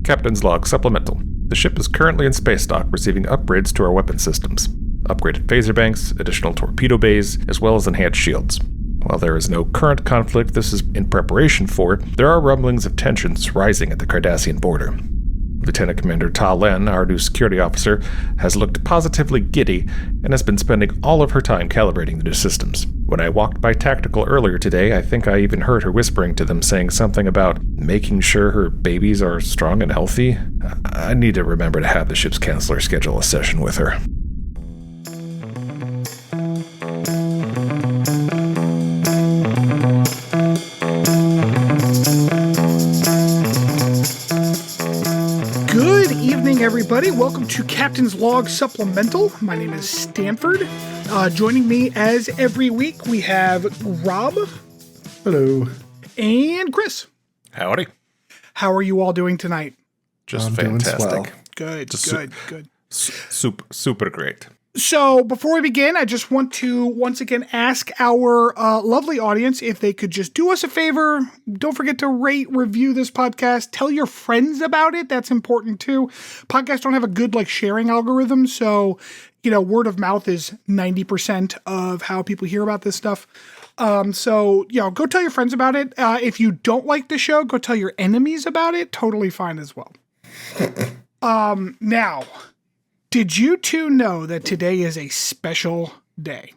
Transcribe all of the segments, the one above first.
Captain's Log Supplemental. The ship is currently in space dock, receiving upgrades to our weapon systems. Upgraded phaser banks, additional torpedo bays, as well as enhanced shields. While there is no current conflict this is in preparation for, there are rumblings of tensions rising at the Cardassian border. Lieutenant Commander Ta Len, our new security officer, has looked positively giddy and has been spending all of her time calibrating the new systems. When I walked by Tactical earlier today, I think I even heard her whispering to them, saying something about making sure her babies are strong and healthy. I need to remember to have the ship's counselor schedule a session with her. Everybody, welcome to Captain's Log Supplemental. My name is Stanford. Joining me as every week, we have Rob. Hello. And Chris. Howdy. How are you all doing tonight? Just fantastic. Good, good. Super great. So before we begin, I just want to once again ask our lovely audience if they could just do us a favor. Don't forget to rate, review this podcast. Tell your friends about it. That's important too. Podcasts don't have a good sharing algorithm. So, word of mouth is 90% of how people hear about this stuff. So go tell your friends about it. If you don't like the show, go tell your enemies about it. Totally fine as well. Now, did you two know that today is a special day?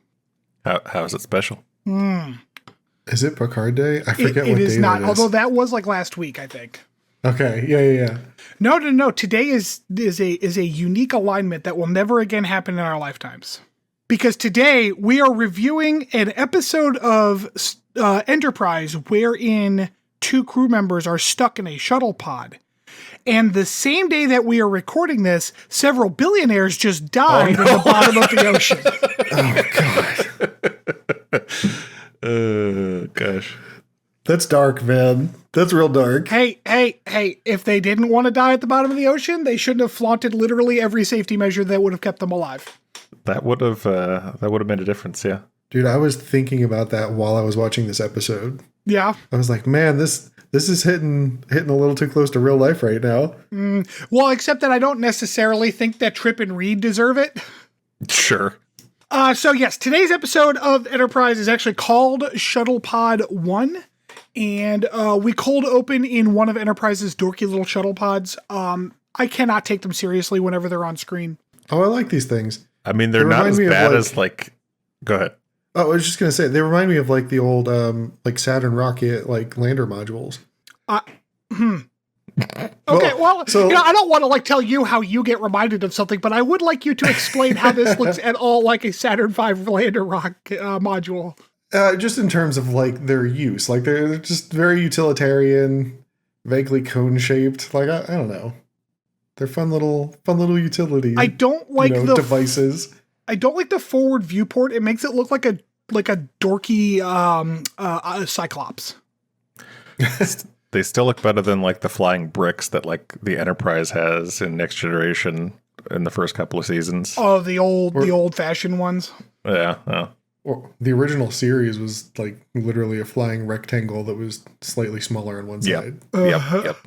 How is it special? Is it Picard Day? I forget what day it is. Not, it is. Although that was last week, I think. Okay, yeah. No. Today is a unique alignment that will never again happen in our lifetimes. Because today we are reviewing an episode of Enterprise wherein two crew members are stuck in a shuttle pod. And the same day that we are recording this, several billionaires just died at the bottom of the ocean. Oh, God. Gosh. That's dark, man. That's real dark. Hey, if they didn't want to die at the bottom of the ocean, they shouldn't have flaunted literally every safety measure that would have kept them alive. That would have made a difference, yeah. Dude, I was thinking about that while I was watching this episode. Yeah. I was like, man, this is hitting a little too close to real life right now. Well, except that I don't necessarily think that Trip and Reed deserve it. Sure. So yes, today's episode of Enterprise is actually called Shuttlepod One. And we cold open in one of Enterprise's dorky little shuttle pods. I cannot take them seriously whenever they're on screen. Oh, I like these things. I mean, they're not as bad as Go ahead. Oh, I was just going to say, they remind me of the old Saturn rocket lander modules. Okay, well, I don't want to tell you how you get reminded of something, but I would like you to explain how this looks at all like a Saturn V lander module. Just in terms of their use, they're just very utilitarian, vaguely cone shaped. I don't know, they're fun little utilities. I don't like the devices. I don't like the forward viewport. It makes it look like a dorky Cyclops. They still look better than the flying bricks that the Enterprise has in Next Generation in the first couple of seasons. Oh, the old fashioned ones. Yeah. Well, the original series was literally a flying rectangle that was slightly smaller on one side. Yep.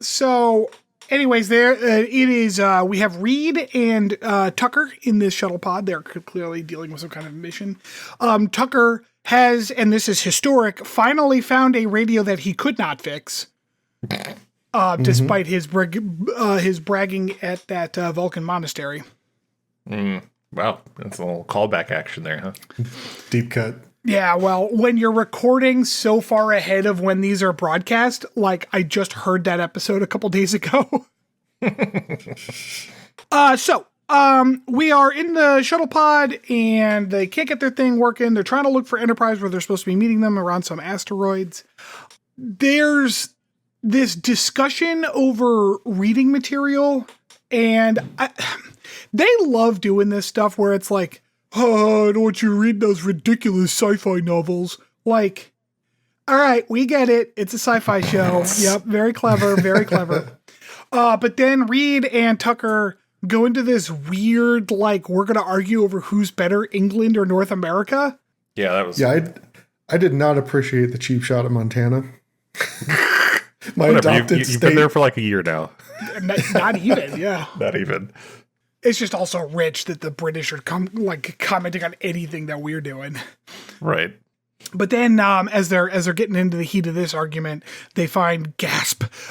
So, anyways, it is. We have Reed and Tucker in this shuttle pod. They're clearly dealing with some kind of mission. Tucker has, and this is historic, finally found a radio that he could not fix, despite his bragging at that Vulcan monastery. Wow, that's a little callback action there, huh? Deep cut. Yeah, well, when you're recording so far ahead of when these are broadcast, I just heard that episode a couple days ago. We are in the shuttle pod, and they can't get their thing working. They're trying to look for Enterprise where they're supposed to be meeting them around some asteroids. There's this discussion over reading material, and they love doing this stuff where it's oh, I don't want you to read those ridiculous sci-fi novels. All right, we get it. It's a sci-fi show. Yep, very clever, very clever. But then Reed and Tucker go into this weird, we're going to argue over who's better, England or North America. Yeah, that was... Yeah, I did not appreciate the cheap shot of Montana. My Whatever, adopted you've state. been there for like a year now. Not even, yeah. Not even. It's just also rich that the British are commenting on anything that we're doing. Right. But then, as they're getting into the heat of this argument, they find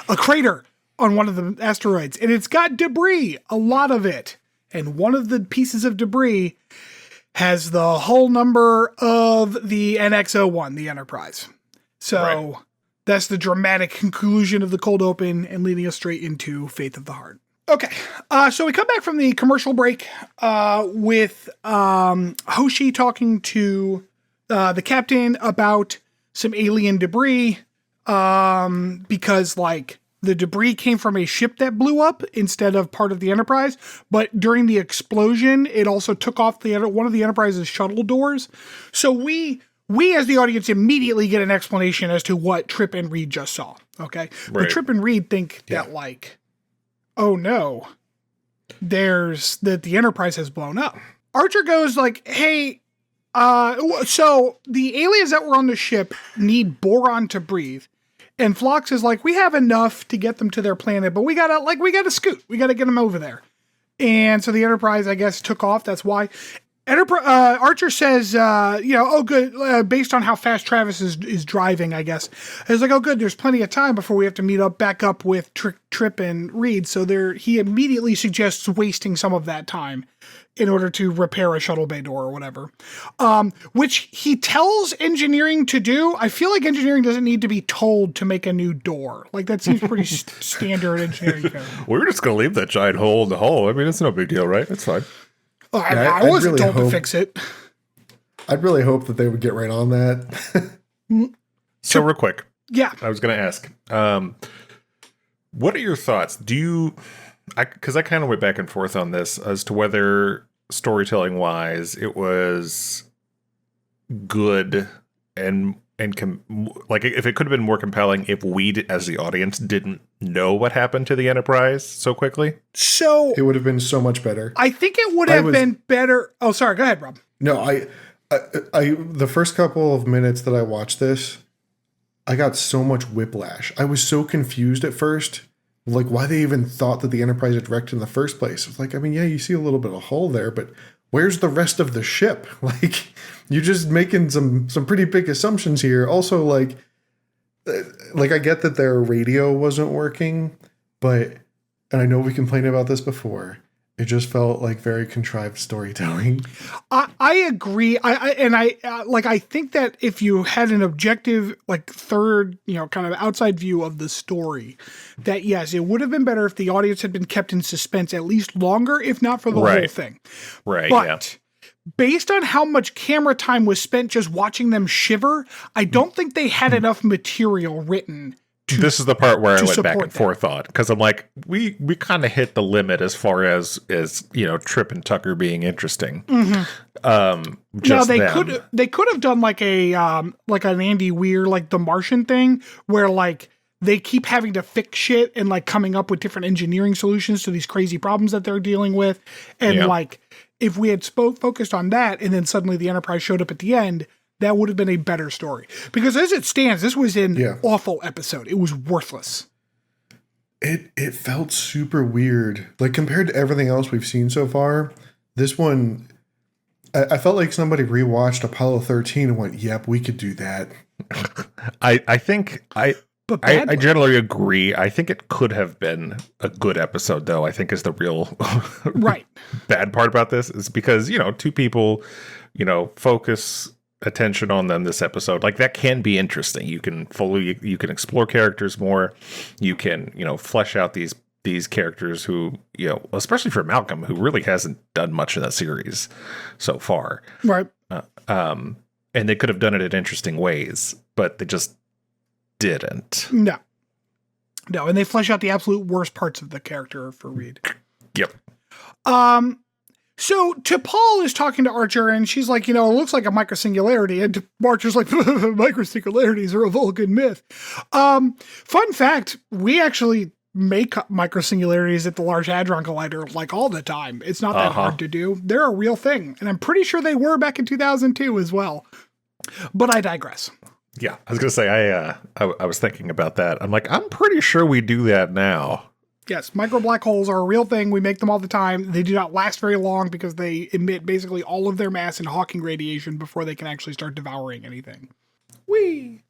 a crater on one of the asteroids, and it's got debris, a lot of it. And one of the pieces of debris has the hull number of the NX-01, the Enterprise. So that's the dramatic conclusion of the cold open and leading us straight into Faith of the Heart. Okay, so we come back from the commercial break with Hoshi talking to the captain about some alien debris because, like, the debris came from a ship that blew up instead of part of the Enterprise. But during the explosion, it also took off one of the Enterprise's shuttle doors. So we as the audience immediately get an explanation as to what Trip and Reed just saw. Okay, but Trip and Reed think that, like, oh no, that the Enterprise has blown up. Archer goes like, hey, so the aliens that were on the ship need boron to breathe. And Phlox is like, we have enough to get them to their planet, but we gotta scoot. We gotta get them over there. And so the Enterprise, I guess, took off. That's why. Archer says, oh, good. Based on how fast Travis is driving, I guess. It's like, oh, good. There's plenty of time before we have to back up with Trip and Reed. So he immediately suggests wasting some of that time in order to repair a shuttle bay door or whatever, which he tells engineering to do. I feel like engineering doesn't need to be told to make a new door. Like, that seems pretty standard engineering code. We were just going to leave that giant hole in the hull. I mean, it's no big deal, right? It's fine. I wasn't told to fix it. I'd really hope that they would get right on that. So real quick. Yeah. I was going to ask, what are your thoughts? Because I kind of went back and forth on this as to whether storytelling wise it was good and like if it could have been more compelling if we as the audience didn't know what happened to the Enterprise so quickly. So it would have been so much better. I think it would have been better. Oh, sorry. Go ahead, Rob. No, I the first couple of minutes that I watched this, I got so much whiplash. I was so confused at first. Like, why they even thought that the Enterprise had wrecked in the first place. It's like, I mean, yeah, you see a little bit of hull there, but where's the rest of the ship? Like, you're just making some pretty big assumptions here. Also, like I get that their radio wasn't working, and I know we complained about this before, it just felt like very contrived storytelling. I agree. I think that if you had an objective, like, third, kind of outside view of the story, that yes, it would have been better if the audience had been kept in suspense at least longer, if not for the whole thing. Right. But based on how much camera time was spent just watching them shiver, I don't think they had enough material written. This is the part where I went back and forth on, because I'm like, we kind of hit the limit as far as Trip and Tucker being interesting. Mm-hmm. They could have done like an Andy Weir, like The Martian thing, where like they keep having to fix shit and like coming up with different engineering solutions to these crazy problems that they're dealing with, and like if we had focused on that, and then suddenly the Enterprise showed up at the end, that would have been a better story. Because as it stands, this was an awful episode. It was worthless. It felt super weird. Like, compared to everything else we've seen so far, this one, I felt like somebody rewatched Apollo 13 and went, yep, we could do that. I think I generally agree. I think it could have been a good episode, though, I think is the real bad part about this, is because, two people, focus attention on them this episode. Like, that can be interesting. You can you can explore characters more. You can, flesh out these characters who, especially for Malcolm, who really hasn't done much in that series so far. Right. And they could have done it in interesting ways, but they just didn't. No, and they flesh out the absolute worst parts of the character for Reed. Yep. So T'Pol is talking to Archer, and she's like, it looks like a microsingularity. And Archer's like, microsingularities are a Vulcan myth. Fun fact, we actually make microsingularities at the Large Hadron Collider like all the time. It's not that hard to do. They're a real thing. And I'm pretty sure they were back in 2002 as well. But I digress. Yeah, I was gonna say I was thinking about that. I'm like, I'm pretty sure we do that now. Yes, micro black holes are a real thing. We make them all the time. They do not last very long because they emit basically all of their mass in Hawking radiation before they can actually start devouring anything. Whee!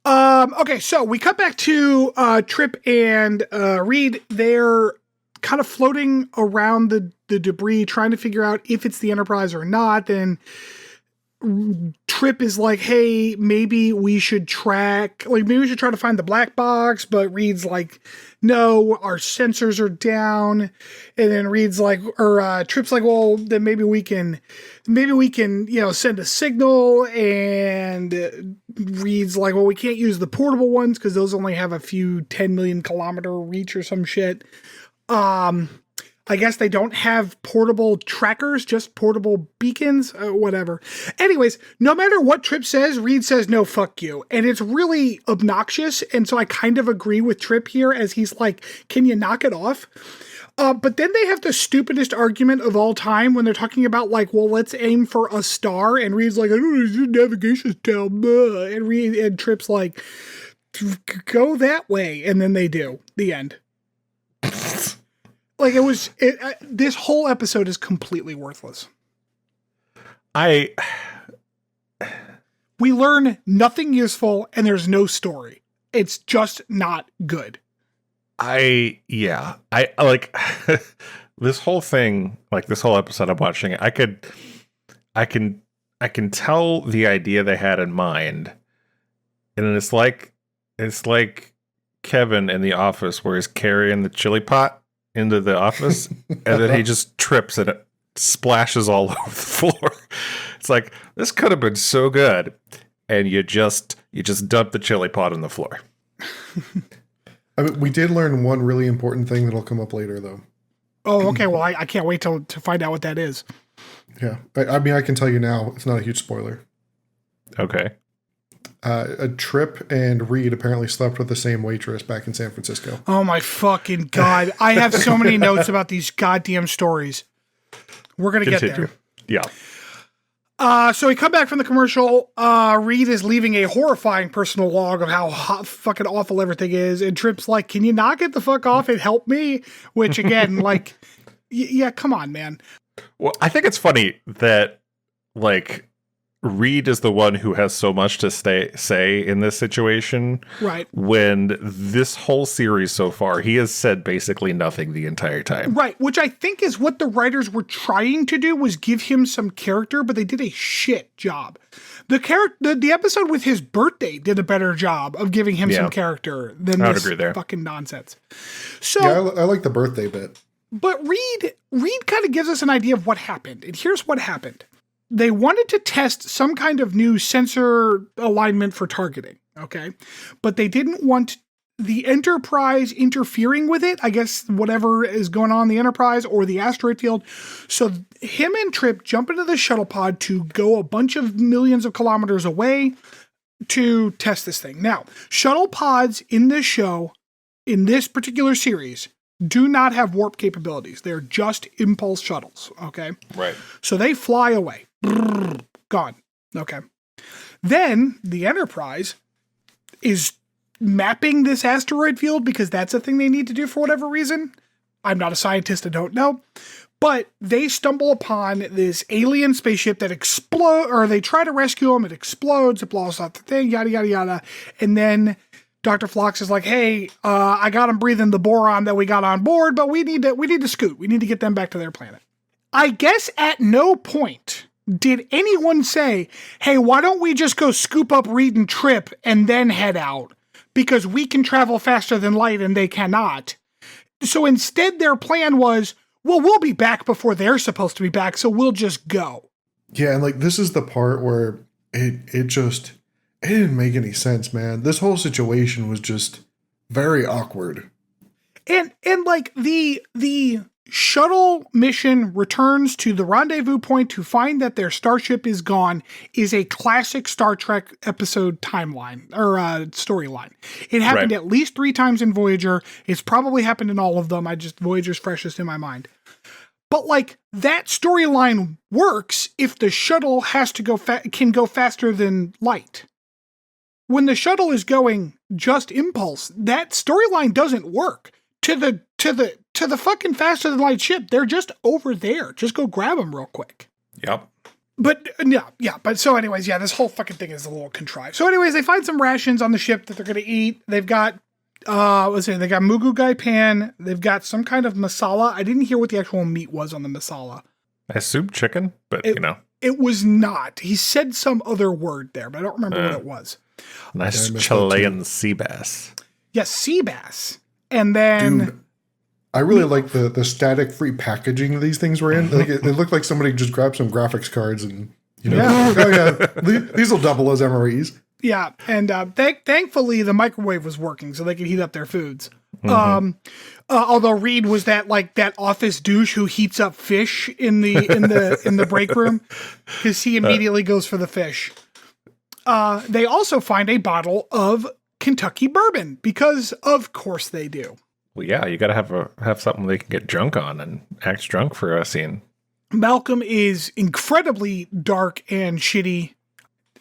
Okay, so we cut back to Trip and Reed. They're kind of floating around the debris, trying to figure out if it's the Enterprise or not. Then Trip is like, hey, maybe we should try to find the black box, but Reed's like, no, our sensors are down. And then Reed's like, or Trip's like, well, then maybe we can, send a signal. And Reed's like, well, we can't use the portable ones because those only have a few 10 million kilometer reach or some shit. I guess they don't have portable trackers, just portable beacons, whatever. Anyways, no matter what Trip says, Reed says, no, fuck you. And it's really obnoxious. And so I kind of agree with Trip here as he's like, can you knock it off? But then they have the stupidest argument of all time when they're talking about like, well, let's aim for a star. And Reed's like, I don't know, your navigation's down. And Trip's like, go that way. And then they do. The end. Like this whole episode is completely worthless. We learn nothing useful and there's no story. It's just not good. I like this whole thing, like this whole episode I'm watching. I can tell the idea they had in mind. And it's like Kevin in The Office where he's carrying the chili pot into the office and then he just trips and it splashes all over the floor. It's like, this could have been so good, and you just dump the chili pot on the floor. I mean, we did learn one really important thing that'll come up later, though. Oh, okay. Well, I can't wait to find out what that is. Yeah. I mean, I can tell you now, it's not a huge spoiler. Okay. A Trip and Reed apparently slept with the same waitress back in San Francisco. Oh my fucking God. I have so many notes about these goddamn stories. We're going to get there. Yeah. So we come back from the commercial. Reed is leaving a horrifying personal log of how fucking awful everything is. And Trip's like, can you knock it the fuck off and help me? Which again, like, yeah, come on, man. Well, I think it's funny that like Reed is the one who has so much to say in this situation. Right. When this whole series so far, he has said basically nothing the entire time. Right. Which I think is what the writers were trying to do, was give him some character, but they did a shit job. The episode with his birthday did a better job of giving him some character than this fucking nonsense. So yeah, I like the birthday bit. But Reed kind of gives us an idea of what happened. And here's what happened. They wanted to test some kind of new sensor alignment for targeting, okay? But they didn't want the Enterprise interfering with it, I guess whatever is going on in the Enterprise or the asteroid field. So him and Trip jump into the shuttle pod to go a bunch of millions of kilometers away to test this thing. Now, shuttle pods in this show, in this particular series, do not have warp capabilities. They're just impulse shuttles, okay? Right. So they fly away. Gone. Okay. Then the Enterprise is mapping this asteroid field because that's a thing they need to do for whatever reason. I'm not a scientist, I don't know. But they stumble upon this alien spaceship that explodes, or they try to rescue them, it explodes, it blows up the thing, yada, yada, yada. And then Dr. Phlox is like, hey, I got them breathing the boron that we got on board, but we need to scoot. We need to get them back to their planet. I guess at no point did anyone say, hey, why don't we just go scoop up Reed and Trip and then head out? Because we can travel faster than light and they cannot. So instead their plan was, well, we'll be back before they're supposed to be back, so we'll just go. Yeah, and like this is the part where it didn't make any sense, man. This whole situation was just very awkward. And like the shuttle mission returns to the rendezvous point to find that their starship is gone is a classic Star Trek episode timeline or storyline. It happened at least 3 times in Voyager. It's probably happened in all of them. Voyager's freshest in my mind. But like that storyline works if the shuttle has to can go faster than light. when the shuttle is going just impulse, that storyline doesn't work. To the fucking faster than light ship, they're just over there. Just go grab them real quick. Yep. But but so anyways, this whole fucking thing is a little contrived. So anyways, they find some rations on the ship that they're gonna eat. They've got they got mugu gai pan. They've got some kind of masala. I didn't hear what the actual meat was on the masala. I assumed chicken, but it was not. He said some other word there, but I don't remember what it was. Nice Chilean sea bass. Yes, sea bass. And then... Dude, I really like the static-free packaging these things were in. Like it looked like somebody just grabbed some graphics cards and, these will double as MREs. Yeah, and thankfully the microwave was working so they could heat up their foods. Mm-hmm. Although Reed was that office douche who heats up fish in the break room because he immediately goes for the fish. They also find a bottle of Kentucky bourbon because of course they do. Well, yeah, you got to have something they can get drunk on and act drunk for a scene. Malcolm is incredibly dark and shitty.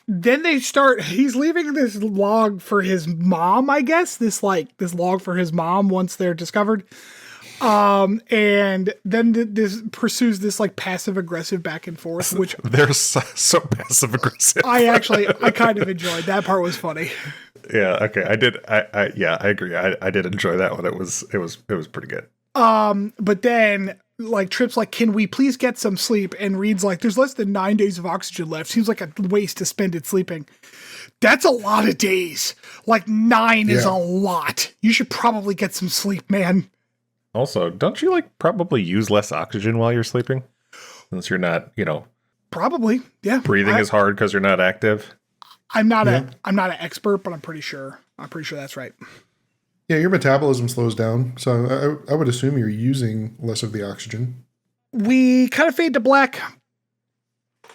Then he's leaving this log for his mom, I guess. This log for his mom once they're discovered. And then this pursues this passive aggressive back and forth, which they're so passive aggressive. I kind of enjoyed. That part was funny. Yeah. Okay. I did. I agree. I did enjoy that one. It was pretty good. But then Trip's can we please get some sleep? And Reed's there's less than 9 days of oxygen left. Seems like a waste to spend it sleeping. That's a lot of days. 9 is a lot. You should probably get some sleep, man. Also, don't you probably use less oxygen while you're sleeping? Since you're not, probably, yeah. Breathing is hard because you're not active. I'm not an expert, but I'm pretty sure that's right. Yeah, your metabolism slows down, so I would assume you're using less of the oxygen. We kind of fade to black,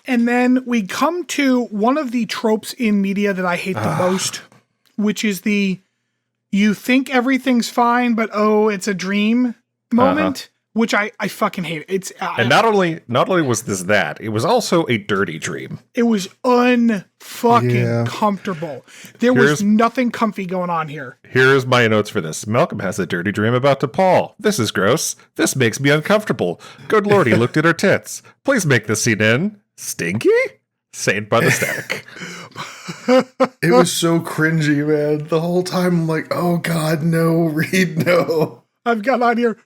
and then we come to one of the tropes in media that I hate the most, which is you think everything's fine, but it's a dream moment, which I fucking hate. And not only was this that, it was also a dirty dream. It was unfucking comfortable. There was nothing comfy going on here. Here's my notes for this. Malcolm has a dirty dream about DePaul. This is gross. This makes me uncomfortable. Good lord, he looked at her tits. Please make this scene in. Stinky? Saved by the static. It was so cringy, man. The whole time I'm like, oh God, no, Reed, no. I've got on here,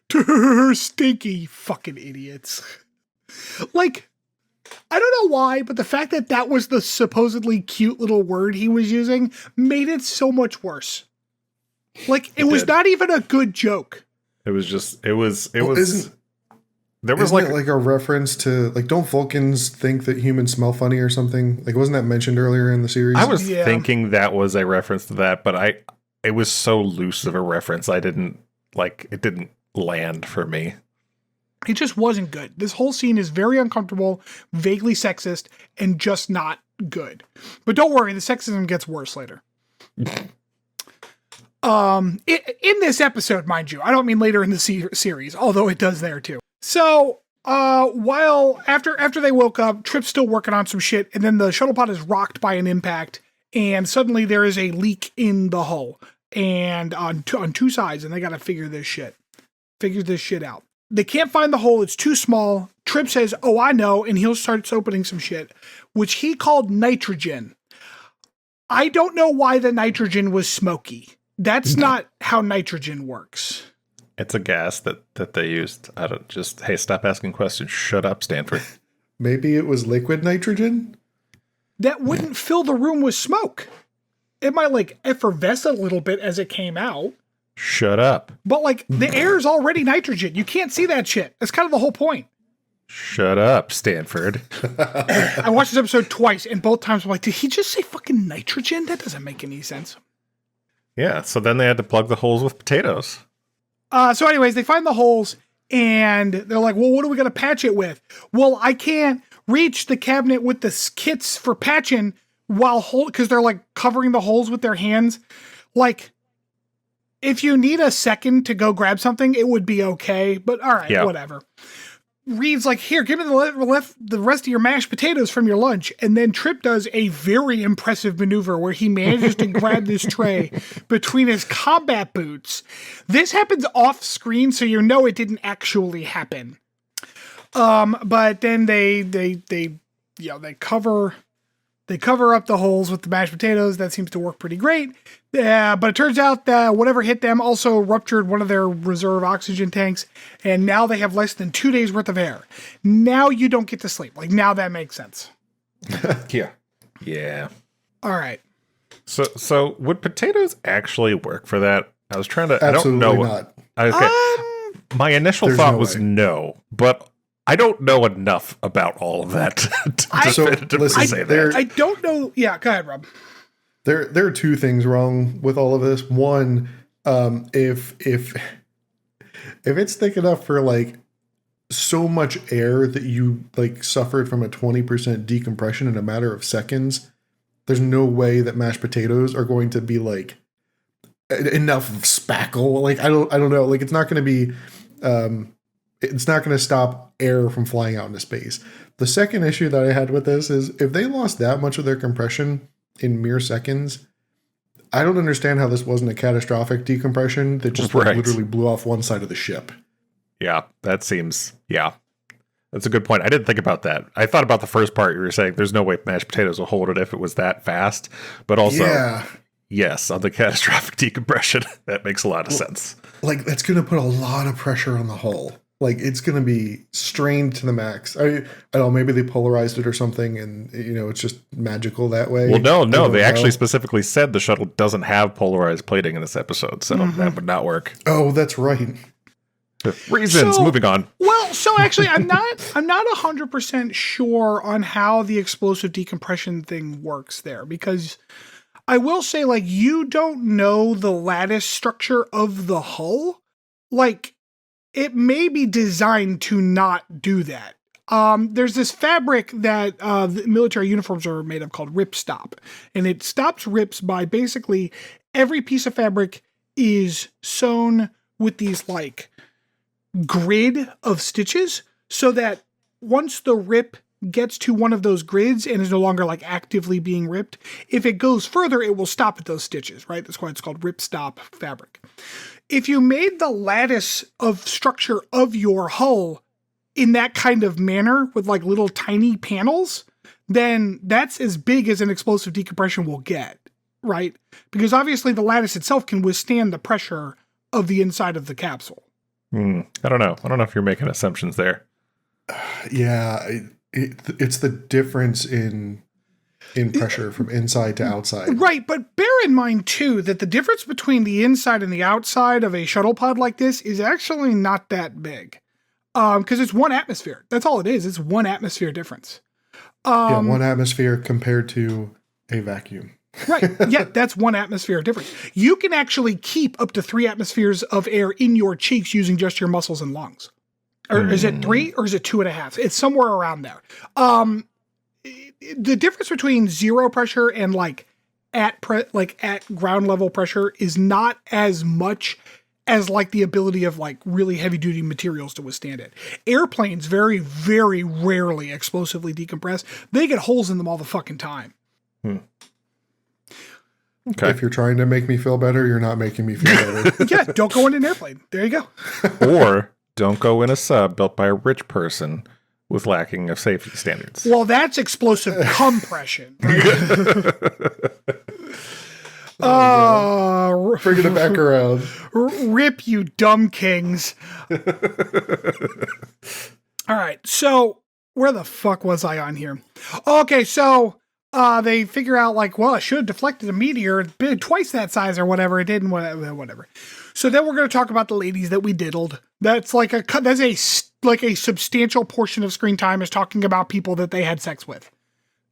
stinky fucking idiots. I don't know why, but the fact that was the supposedly cute little word he was using made it so much worse. It was not even a good joke. It was just, there was isn't it a reference to don't Vulcans think that humans smell funny or something? Wasn't that mentioned earlier in the series? I was thinking that was a reference to that, but it was so loose of a reference. I didn't it didn't land for me. It just wasn't good. This whole scene is very uncomfortable, vaguely sexist, and just not good. But don't worry, the sexism gets worse later. In this episode, mind you, I don't mean later in the series, although it does there too. So, after they woke up, Trip's still working on some shit, and then the shuttle pod is rocked by an impact, and suddenly there is a leak in the hull, and on two sides, and they got to figure this shit out. They can't find the hole; it's too small. Trip says, "Oh, I know," and he starts opening some shit, which he called nitrogen. I don't know why the nitrogen was smoky. That's not how nitrogen works. It's a gas that they used. Hey, stop asking questions. Shut up, Stanford. Maybe it was liquid nitrogen? That wouldn't fill the room with smoke. It might effervesce a little bit as it came out. Shut up. But the air is already nitrogen. You can't see that shit. That's kind of the whole point. Shut up, Stanford. I watched this episode twice, and both times I'm did he just say fucking nitrogen? That doesn't make any sense. Yeah, so then they had to plug the holes with potatoes. So anyways, they find the holes, and they're like, well, what are we going to patch it with? Well, I can't reach the cabinet with the kits for patching because they're covering the holes with their hands. If you need a second to go grab something, it would be okay. But all right, whatever. Reed's like, here, give me the rest of your mashed potatoes from your lunch. And then Trip does a very impressive maneuver where he manages to grab this tray between his combat boots. This happens off screen, so you know it didn't actually happen. But then they cover up the holes with the mashed potatoes. That seems to work pretty great. But it turns out that whatever hit them also ruptured one of their reserve oxygen tanks, and now they have less than 2 days worth of air. Now you don't get to sleep. Like, now that makes sense. Yeah. All right. So would potatoes actually work for that? I was trying to. Absolutely I don't know. not. Okay. My initial thought was no, but I don't know enough about all of that to say that. I don't know. Yeah, go ahead, Rob. There are two things wrong with all of this. One, if it's thick enough for like so much air that you like suffered from a 20% decompression in a matter of seconds, there's no way that mashed potatoes are going to be like enough spackle. Like I don't know. Like it's not going to be. It's not going to stop air from flying out into space. The second issue that I had with this is if they lost that much of their compression in mere seconds, I don't understand how this wasn't a catastrophic decompression that just like, literally blew off one side of the ship. Yeah, that's a good point. I didn't think about that. I thought about the first part you were saying. There's no way mashed potatoes will hold it if it was that fast. But also, yes, on the catastrophic decompression, that makes a lot of sense. Like that's going to put a lot of pressure on the hull. Like it's going to be strained to the max. I don't know. Maybe they polarized it or something, and it's just magical that way. Well, no. They actually specifically said the shuttle doesn't have polarized plating in this episode, so that would not work. Oh, that's right. Reasons. Moving on. Well, so actually, I'm not 100% sure on how the explosive decompression thing works there, because I will say, like, you don't know the lattice structure of the hull. Like, it may be designed to not do that. There's this fabric that the military uniforms are made of called ripstop, and it stops rips by basically every piece of fabric is sewn with these like grid of stitches, so that once the rip gets to one of those grids and is no longer like actively being ripped, if it goes further, it will stop at those stitches, right? That's why it's called ripstop fabric. If you made the lattice of structure of your hull in that kind of manner with like little tiny panels, then that's as big as an explosive decompression will get, right? Because obviously the lattice itself can withstand the pressure of the inside of the capsule. I don't know. I don't know if you're making assumptions there. Yeah, it's the difference in pressure from inside to outside. Right, but bear in mind, too, that the difference between the inside and the outside of a shuttle pod like this is actually not that big. Because it's one atmosphere. That's all it is. It's one atmosphere difference. One atmosphere compared to a vacuum. Right. Yeah, that's one atmosphere difference. You can actually keep up to 3 atmospheres of air in your cheeks using just your muscles and lungs. Or is it 3 or is it 2.5? It's somewhere around there. The difference between zero pressure and like at ground level pressure is not as much as like the ability of like really heavy duty materials to withstand it. Airplanes very, very rarely explosively decompress. They get holes in them all the fucking time. Okay. If you're trying to make me feel better, you're not making me feel better. Yeah, don't go in an airplane. There you go. Or don't go in a sub built by a rich person with lacking of safety standards. Well, that's explosive compression. Right? Bringing it back around. Rip, you dumb kings. All right, so where the fuck was I on here? Okay, so they figure out like, well, I should have deflected a meteor twice that size or whatever. It didn't, whatever. So then we're going to talk about the ladies that we diddled. That's like a substantial portion of screen time is talking about people that they had sex with.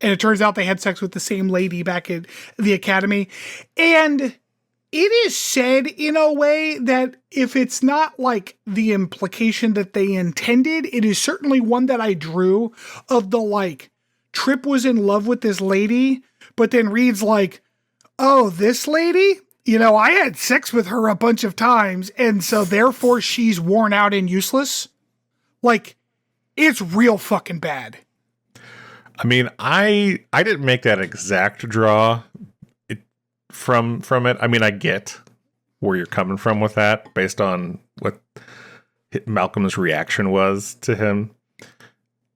And it turns out they had sex with the same lady back at the academy. And it is said in a way that if it's not like the implication that they intended, it is certainly one that I drew of the like, Trip was in love with this lady, but then Reed's like, oh, this lady? I had sex with her a bunch of times, and so therefore she's worn out and useless. Like, It's real fucking bad. I mean, I didn't make that exact draw from it. I mean, I get where you're coming from with that based on what Malcolm's reaction was to him.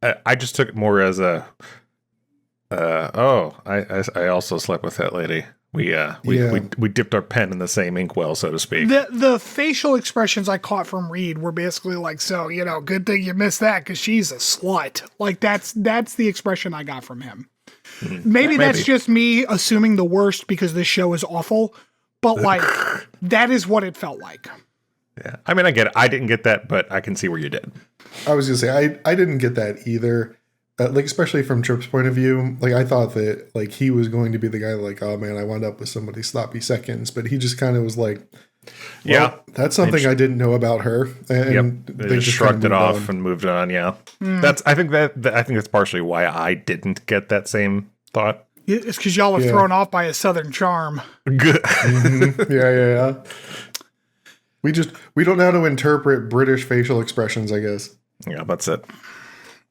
I just took it more as a, I also slept with that lady. We dipped our pen in the same inkwell, so to speak. The facial expressions I caught from Reed were basically like, so, good thing you missed that because she's a slut. Like, that's the expression I got from him. Maybe that's just me assuming the worst because this show is awful, but like, that is what it felt like. Yeah. I mean, I get it. I didn't get that, but I can see where you did. I was going to say, I didn't get that either. Like, especially from Trip's point of view, like, I thought that, like, he was going to be the guy like, oh, man, I wound up with somebody sloppy seconds. But he just kind of was like, well, that's something I didn't know about her. And they just shrugged it off and moved on, yeah. I think that's partially why I didn't get that same thought. It's because y'all are thrown off by a southern charm. Good. Yeah. We don't know how to interpret British facial expressions, I guess. Yeah, that's it.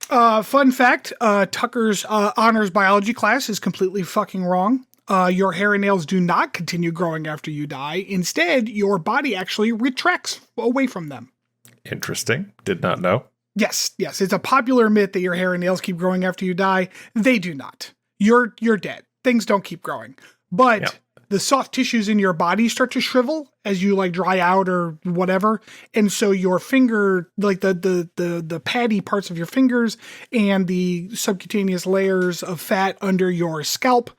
Fun fact, Tucker's honors biology class is completely fucking wrong. Your hair and nails do not continue growing after you die. Instead, your body actually retracts away from them. Interesting. Did not know. Yes. It's a popular myth that your hair and nails keep growing after you die. They do not. You're dead. Things don't keep growing. But the soft tissues in your body start to shrivel as you like dry out or whatever. And so your finger, like the paddy parts of your fingers and the subcutaneous layers of fat under your scalp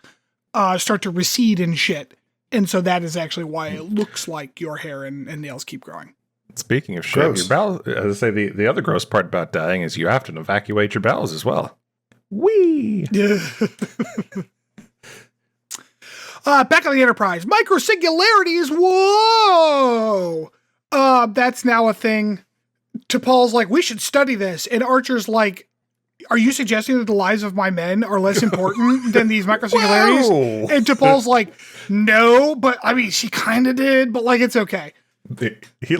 start to recede and shit. And so that is actually why it looks like your hair and nails keep growing. Speaking of shit, your bowels, as I say, the other gross part about dying is you have to evacuate your bowels as well. Whee! Back on the Enterprise, microsingularities. Whoa! That's now a thing. T'Pol's like, we should study this, and Archer's like, are you suggesting that the lives of my men are less important than these microsingularities? Whoa! And T'Pol's like, no, but I mean, she kind of did, but like, it's okay. He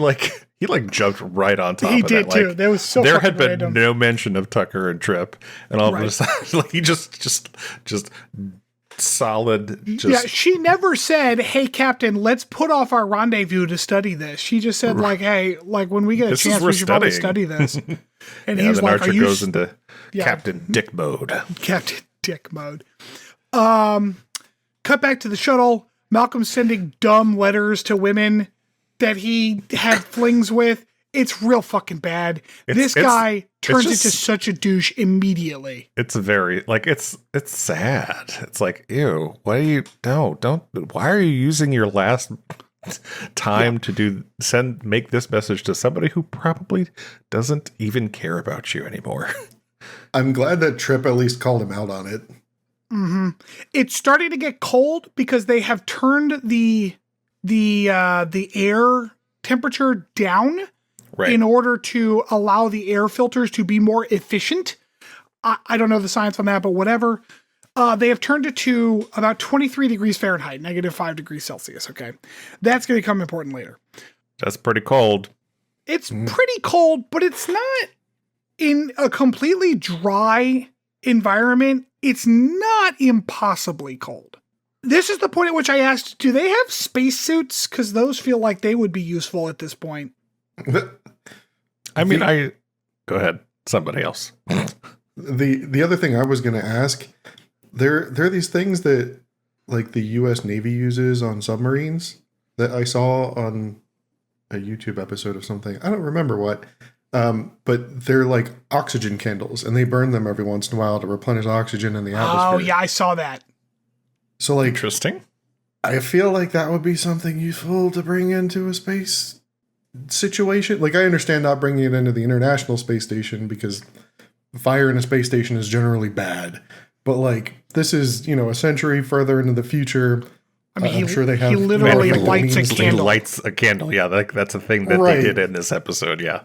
jumped right on top. He of did that. too. There was so there had been random. No mention of Tucker and Trip, and all of a sudden, like he just solid. Yeah, she never said, "Hey, Captain, let's put off our rendezvous to study this." She just said, "Like, hey, like when we get a chance, we should probably study this." And he's like, Archer goes into Captain Dick mode. Captain Dick mode. Cut back to the shuttle. Malcolm's sending dumb letters to women that he had flings with. It's real fucking bad. This guy turns into such a douche immediately. It's very it's sad. It's like, ew, why do you don't why are you using your last time to make this message to somebody who probably doesn't even care about you anymore? I'm glad that Trip at least called him out on it. Mm-hmm. It's starting to get cold because they have turned the air temperature down in order to allow the air filters to be more efficient. I don't know the science on that, but whatever. They have turned it to about 23 degrees Fahrenheit, -5 degrees Celsius. Okay. That's going to become important later. That's pretty cold. It's pretty cold, but it's not in a completely dry environment. It's not impossibly cold. This is the point at which I asked, do they have spacesuits? Because those feel like they would be useful at this point. I mean, go ahead. Somebody else. The other thing I was going to ask, there are these things that like the U.S. Navy uses on submarines that I saw on a YouTube episode of something. I don't remember what, but they're like oxygen candles, and they burn them every once in a while to replenish oxygen in the atmosphere. Oh yeah, I saw that. So like, interesting. I feel like that would be something useful to bring into a space situation. Like, I understand not bringing it into the International Space Station because fire in a space station is generally bad. But like, this is, a century further into the future. I mean, I'm sure they have. He literally lights a candle. He lights a candle. Yeah, that's a thing that they did in this episode. Yeah.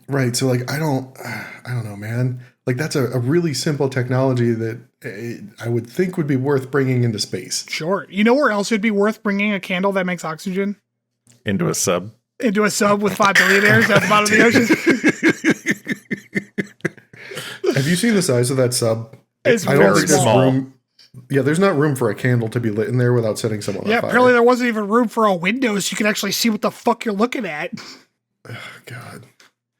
Right. So like, I don't know, man. Like, that's a really simple technology that I would think would be worth bringing into space. Sure. You know where else would be worth bringing a candle that makes oxygen? Into a sub. Into a sub with 5 billionaires at the bottom of the ocean. Have you seen the size of that sub? It's I don't very think there's small. room. Yeah, there's not room for a candle to be lit in there without setting someone on Yeah, fire. apparently there wasn't even room for a window so you can actually see what the fuck you're looking at. God.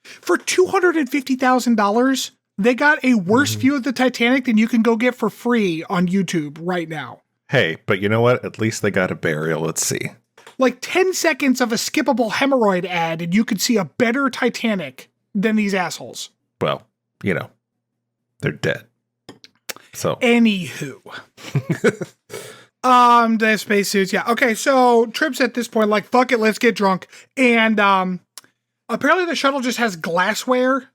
For $250,000, they got a worse view of the Titanic than you can go get for free on YouTube right now. Hey, but you know what? At least they got a burial at sea. Like 10 seconds of a skippable hemorrhoid ad, and you could see a better Titanic than these assholes. Well, you know, they're dead. So, Anywho. The spacesuits, yeah. Okay, so Trip's at this point like, fuck it, let's get drunk. And apparently the shuttle just has glassware.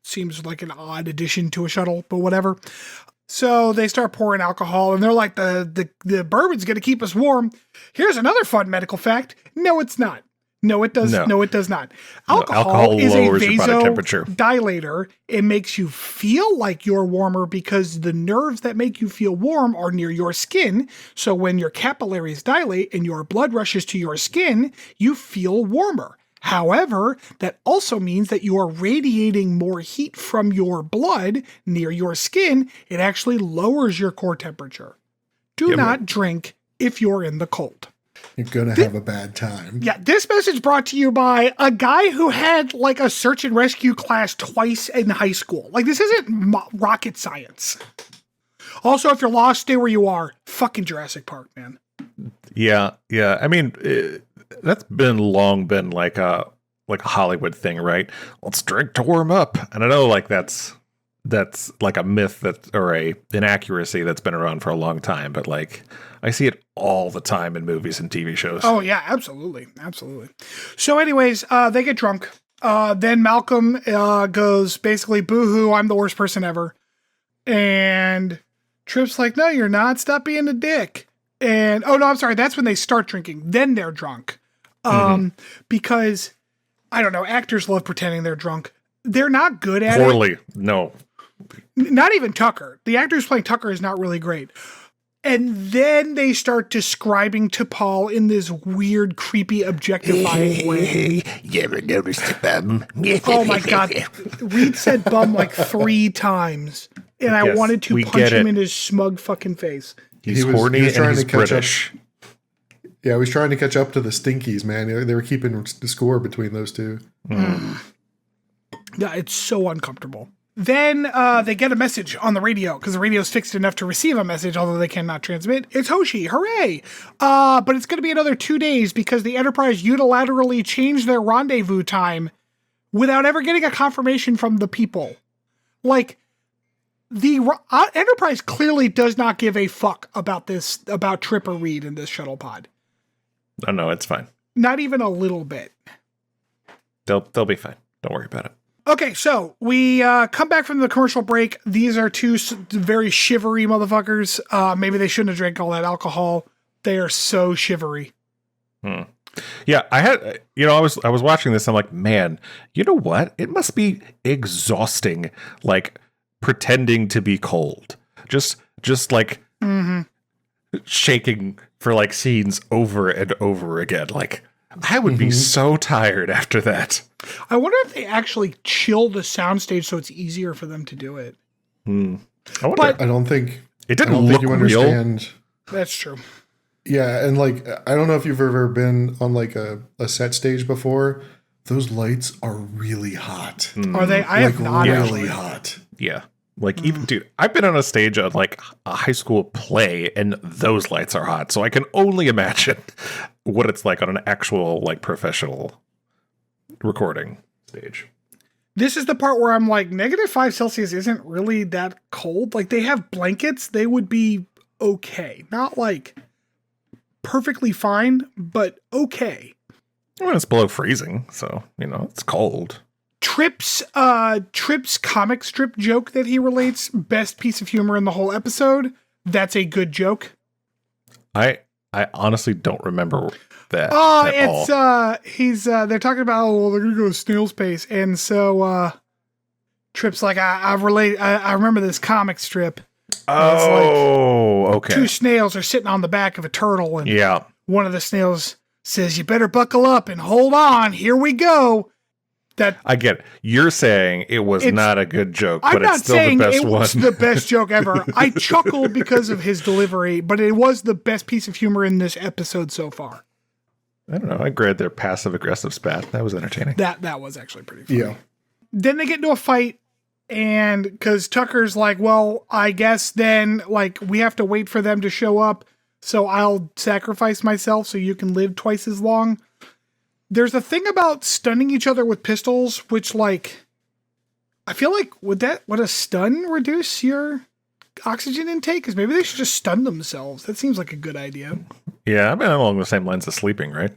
Seems like an odd addition to a shuttle, but whatever. So they start pouring alcohol, and they're like, the bourbon's going to keep us warm. Here's another fun medical fact. No, it's not. No, it does. No, it does not. Alcohol is a lowers your body temperature. vasodilator. It makes you feel like you're warmer because the nerves that make you feel warm are near your skin. So when your capillaries dilate and your blood rushes to your skin, you feel warmer. However, that also means that you are radiating more heat from your blood near your skin. It actually lowers your core temperature. Do not drink if you're in the cold. You're going to have a bad time. Yeah, this message brought to you by a guy who had like a search and rescue class twice in high school. Like, this isn't rocket science. Also, if you're lost, stay where you are. Fucking Jurassic Park, man. yeah. I mean, that's long been like a Hollywood thing, right? Let's drink to warm up. And I know like that's like a myth or a inaccuracy that's been around for a long time, but like I see it all the time in movies and TV shows. Oh yeah, absolutely. So anyways, they get drunk. Then Malcolm goes basically, boo-hoo, I'm the worst person ever. And Trip's like, no, you're not. Stop being a dick. And, oh no, I'm sorry. That's when they start drinking. Then they're drunk. Because, I don't know, actors love pretending they're drunk. They're not good at it. Poorly. No. Not even Tucker. The actor who's playing Tucker is not really great. And then they start describing to Paul in this weird, creepy, objectifying way. You ever noticed a bum? Oh my God. Reed said bum like 3 times. And I wanted to punch him in his smug fucking face. He's horny and he's British. Yeah, I was trying to catch up to the Stinkies, man. They were keeping the score between those two. Yeah, it's so uncomfortable. Then they get a message on the radio because the radio's fixed enough to receive a message, although they cannot transmit. It's Hoshi, hooray! But it's going to be another 2 days because the Enterprise unilaterally changed their rendezvous time without ever getting a confirmation from the people. Like, the Enterprise clearly does not give a fuck about this, about Trip or Reed in this shuttle pod. Oh, no, it's fine. Not even a little bit. They'll be fine. Don't worry about it. Okay, so we come back from the commercial break. These are 2 very shivery motherfuckers. Maybe they shouldn't have drank all that alcohol. They are so shivery. Yeah, I had, I was watching this. I'm like, man, you know what? It must be exhausting, like pretending to be cold. Just like shaking for like scenes over and over again. Like, I would be so tired after that. I wonder if they actually chill the soundstage so it's easier for them to do it. I wonder. But I don't think It didn't I don't look think you real. understand. that's true. Yeah, and like I don't know if you've ever been on like a set stage before. Those lights are really hot. Are they? I have not really actually. hot. Yeah. Like, even, dude, I've been on a stage at like a high school play and those lights are hot. So I can only imagine what it's like on an actual, like, professional recording stage. This is the part where I'm like, -5 Celsius isn't really that cold. Like, they have blankets. They would be okay. Not like perfectly fine, but okay. Well, it's below freezing. So, it's cold. Trip's comic strip joke that he relates, best piece of humor in the whole episode. That's a good joke. I honestly don't remember that. Oh, at it's all. they're talking about, oh, well, they're gonna go to snail space, and so Trip's like, I remember this comic strip. Oh, okay. 2 snails are sitting on the back of a turtle, and Yeah. one of the snails says, "You better buckle up and hold on. Here we go." I get it. You're saying it was not a good joke, but it's still the best one. I'm not saying it was the best joke ever. I chuckled because of his delivery, but it was the best piece of humor in this episode so far. I don't know. I grabbed their passive-aggressive spat. That was entertaining. That was actually pretty funny. Yeah. Then they get into a fight, and because Tucker's like, well, I guess then, like, we have to wait for them to show up, so I'll sacrifice myself so you can live twice as long. There's a thing about stunning each other with pistols, which, like, I feel like, would a stun reduce your oxygen intake? Because maybe they should just stun themselves. That seems like a good idea. Yeah, I mean, along the same lines of sleeping, right?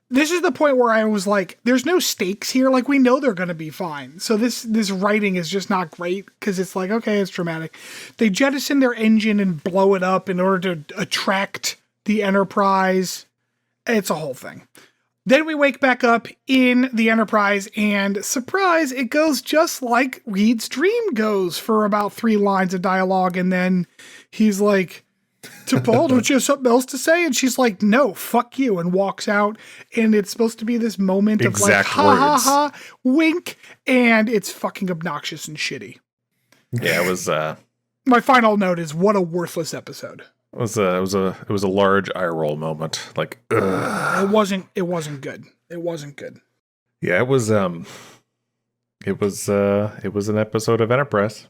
This is the point where I was like, there's no stakes here. Like, we know they're going to be fine. So this writing is just not great because it's like, okay, it's dramatic. They jettison their engine and blow it up in order to attract the Enterprise. It's a whole thing. Then we wake back up in the Enterprise and surprise, it goes just like Reed's dream goes for about 3 lines of dialogue. And then he's like, to Paul, don't you have something else to say? And she's like, no, fuck you, and walks out. And it's supposed to be this moment of like, ha ha ha, wink. And it's fucking obnoxious and shitty. Yeah, it was, my final note is what a worthless episode. It was a large eye roll moment. Like, ugh. It wasn't good. It wasn't good. Yeah, it was an episode of Enterprise.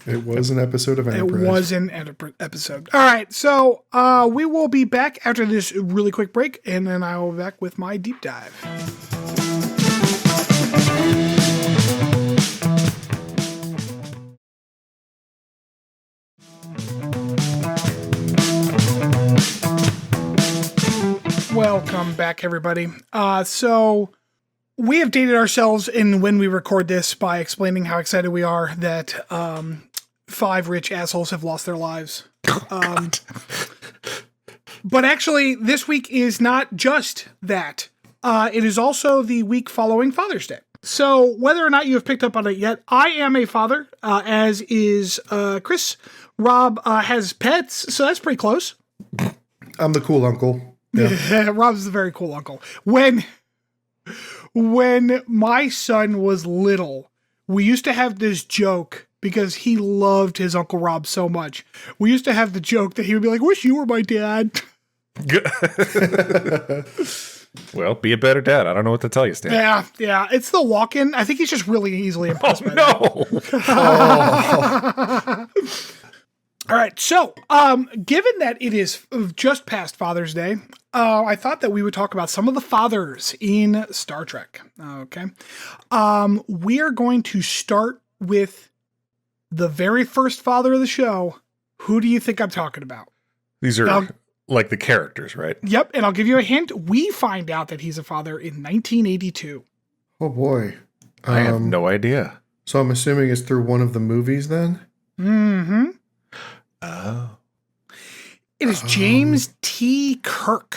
It was an episode of Enterprise. It was an episode. All right, so we will be back after this really quick break, and then I will be back with my deep dive. Welcome back, everybody. So we have dated ourselves in when we record this by explaining how excited we are that 5 rich assholes have lost their lives. But actually, this week is not just that. It is also the week following Father's Day. So whether or not you have picked up on it yet, I am a father, as is Chris. Rob has pets, so that's pretty close. I'm the cool uncle. Yeah. Rob's a very cool uncle. When my son was little, we used to have this joke because he loved his Uncle Rob so much. We used to have the joke that he would be like, wish you were my dad. Well, be a better dad. I don't know what to tell you, Stan. Yeah. It's the walk-in. I think he's just really easily impressed by that. All right, so given that it is just past Father's Day, I thought that we would talk about some of the fathers in Star Trek. Okay, we are going to start with the very first father of the show. Who do you think I'm talking about? These are like the characters, right? Yep, and I'll give you a hint. We find out that he's a father in 1982. Oh boy, I have no idea. So I'm assuming it's through one of the movies then? Mm-hmm. Oh. It is James T. Kirk.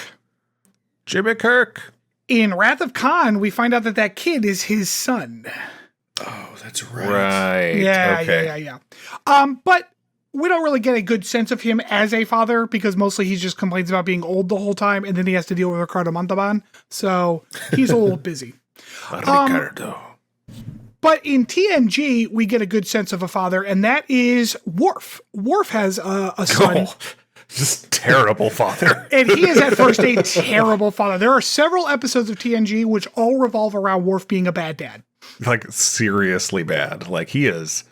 Jimmy Kirk. In Wrath of Khan, we find out that kid is his son. Oh, that's right. Right. Yeah. But we don't really get a good sense of him as a father because mostly he just complains about being old the whole time and then he has to deal with Ricardo Montalban. So he's a little busy. Ricardo. But in TNG, we get a good sense of a father, and that is Worf. Worf has a son. Oh, just terrible father. And he is at first a terrible father. There are several episodes of TNG which all revolve around Worf being a bad dad. Like, seriously bad. Like, he is...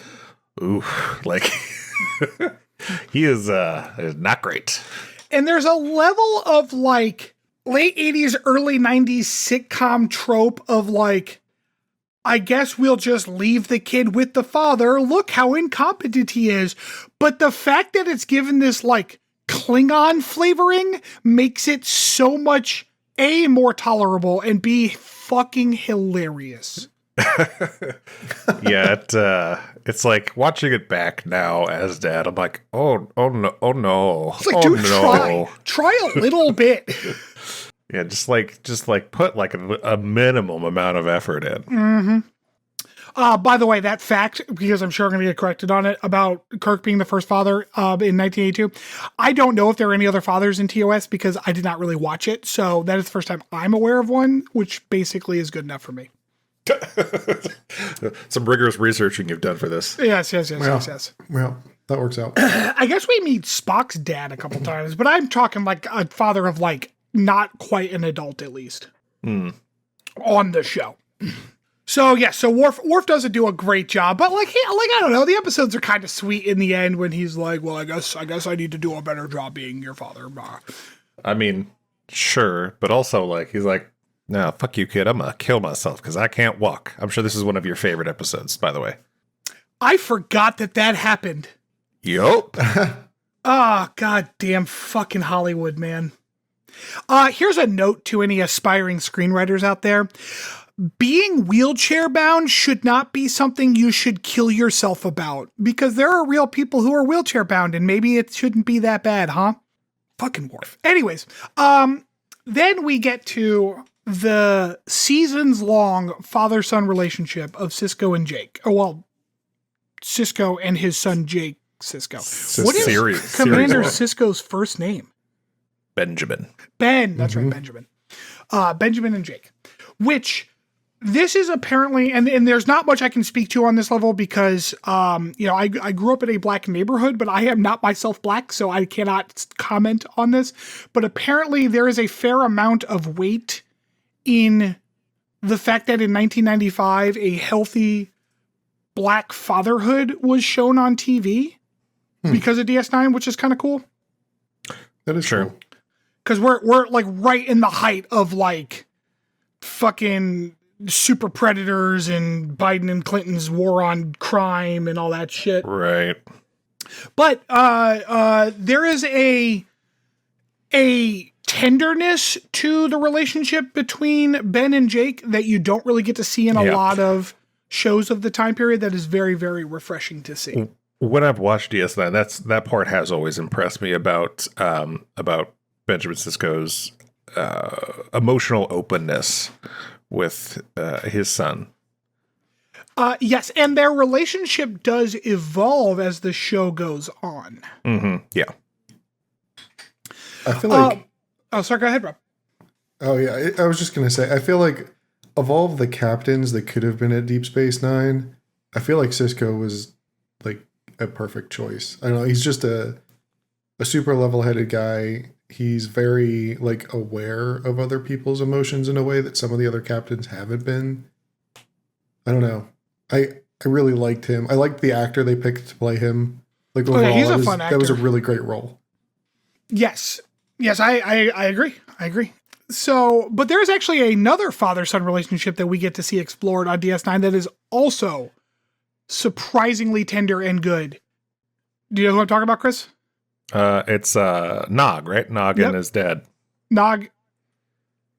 Ooh. Like, he is not great. And there's a level of, like, late 80s, early 90s sitcom trope of, like, I guess we'll just leave the kid with the father. Look how incompetent he is. But the fact that it's given this, like, Klingon flavoring makes it so much, A, more tolerable, and B, fucking hilarious. Yeah, it's like watching it back now as dad. I'm like, oh no. It's like, dude, try a little bit. Yeah, just put like a minimum amount of effort in. Mm-hmm. By the way, that fact, because I'm sure I'm going to get corrected on it, about Kirk being the first father in 1982, I don't know if there are any other fathers in TOS because I did not really watch it. So that is the first time I'm aware of one, which basically is good enough for me. Some rigorous researching you've done for this. Yes. Well, that works out. I guess we meet Spock's dad a couple times, but I'm talking like a father of like not quite an adult at least on the show. So Worf doesn't do a great job, but like I don't know, the episodes are kind of sweet in the end when he's like, well, I guess I need to do a better job being your father. I mean, sure, but also like he's like, no, fuck you, kid. I'm gonna kill myself because I can't walk. I'm sure this is one of your favorite episodes, by the way. I forgot that happened. Yup. God damn fucking Hollywood, man. Here's a note to any aspiring screenwriters out there. Being wheelchair bound should not be something you should kill yourself about, because there are real people who are wheelchair bound and maybe it shouldn't be that bad, huh? Fucking Worf. Anyways, then we get to the seasons long father-son relationship of Sisko and Jake. Oh, well, Sisko and his son Jake Sisko. What is Commander Sisko's first name? Benjamin. Ben. That's right, Benjamin. Benjamin and Jake. Which this is apparently, and there's not much I can speak to on this level because, I grew up in a black neighborhood, but I am not myself black, so I cannot comment on this. But apparently there is a fair amount of weight in the fact that in 1995, a healthy black fatherhood was shown on TV because of DS9, which is kind of cool. That is true. Cool. Because we're like right in the height of like fucking super predators and Biden and Clinton's war on crime and all that shit. Right. But there is a tenderness to the relationship between Ben and Jake that you don't really get to see in a lot of shows of the time period. That is very, very refreshing to see. When I've watched DS9, that part has always impressed me about Benjamin Sisko's emotional openness with his son. Yes, and their relationship does evolve as the show goes on. Mm-hmm. Yeah. I feel like... sorry, go ahead, Rob. Oh, yeah. I was just going to say, I feel like of all of the captains that could have been at Deep Space Nine, I feel like Sisko was like a perfect choice. I don't know. He's just a super level-headed guy. He's very like aware of other people's emotions in a way that some of the other captains haven't been. I don't know. I really liked him. I liked the actor they picked to play him. Like overall, he's a fun actor. That was a really great role. Yes, I agree. So, but there's actually another father-son relationship that we get to see explored on DS9 that is also surprisingly tender and good. Do you know who I'm talking about, Chris? It's Nog, right? Nog and his dad. Nog.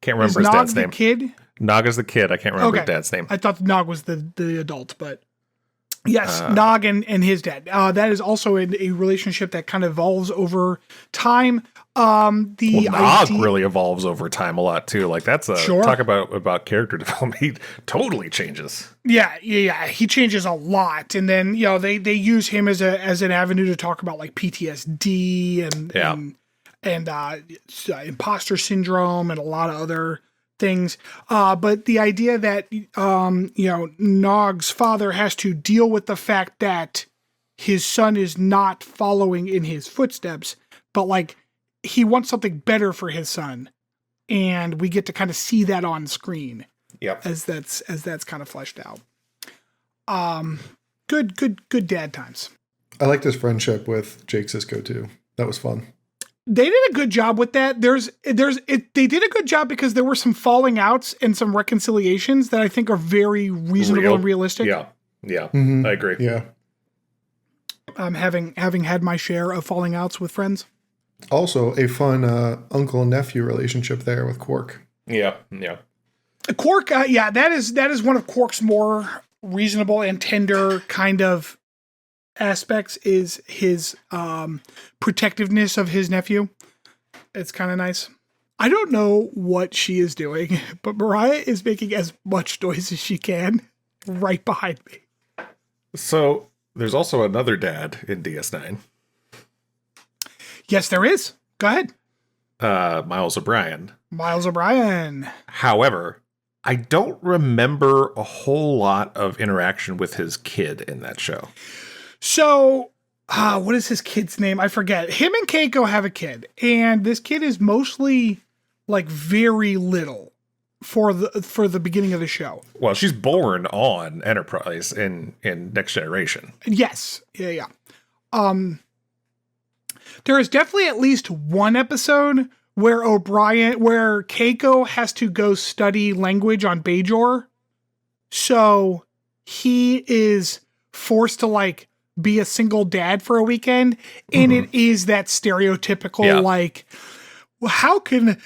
Can't remember his Nog dad's the name. Kid? Nog is the kid. I can't remember his dad's name. I thought Nog was the adult, but yes, Nog and his dad. That is also a relationship that kind of evolves over time. Nog really evolves over time a lot too. Like that's talk about character development. He totally changes. Yeah. He changes a lot, and then they use him as an avenue to talk about like PTSD and imposter syndrome and a lot of other things. But the idea that Nog's father has to deal with the fact that his son is not following in his footsteps, but like he wants something better for his son, and we get to kind of see that on screen. Yep. As that's kind of fleshed out. Good dad times. I liked his friendship with Jake Sisko too. That was fun. They did a good job with that. They did a good job because there were some falling outs and some reconciliations that I think are very reasonable and realistic. Yeah. Mm-hmm. I agree. Yeah. Having had my share of falling outs with friends. Also, a fun uncle and nephew relationship there with Quark. Yeah. Quark, that is one of Quark's more reasonable and tender kind of aspects, is his protectiveness of his nephew. It's kind of nice. I don't know what she is doing, but Mariah is making as much noise as she can right behind me. So there's also another dad in DS9. Yes, there is. Go ahead. Miles O'Brien. Miles O'Brien. However, I don't remember a whole lot of interaction with his kid in that show. So, what is his kid's name? I forget. Him and Keiko have a kid, and this kid is mostly like very little for the beginning of the show. Well, she's born on Enterprise in Next Generation. Yes. Yeah. There is definitely at least one episode where Keiko has to go study language on Bajor. So he is forced to like be a single dad for a weekend. And it is that stereotypical, like, how can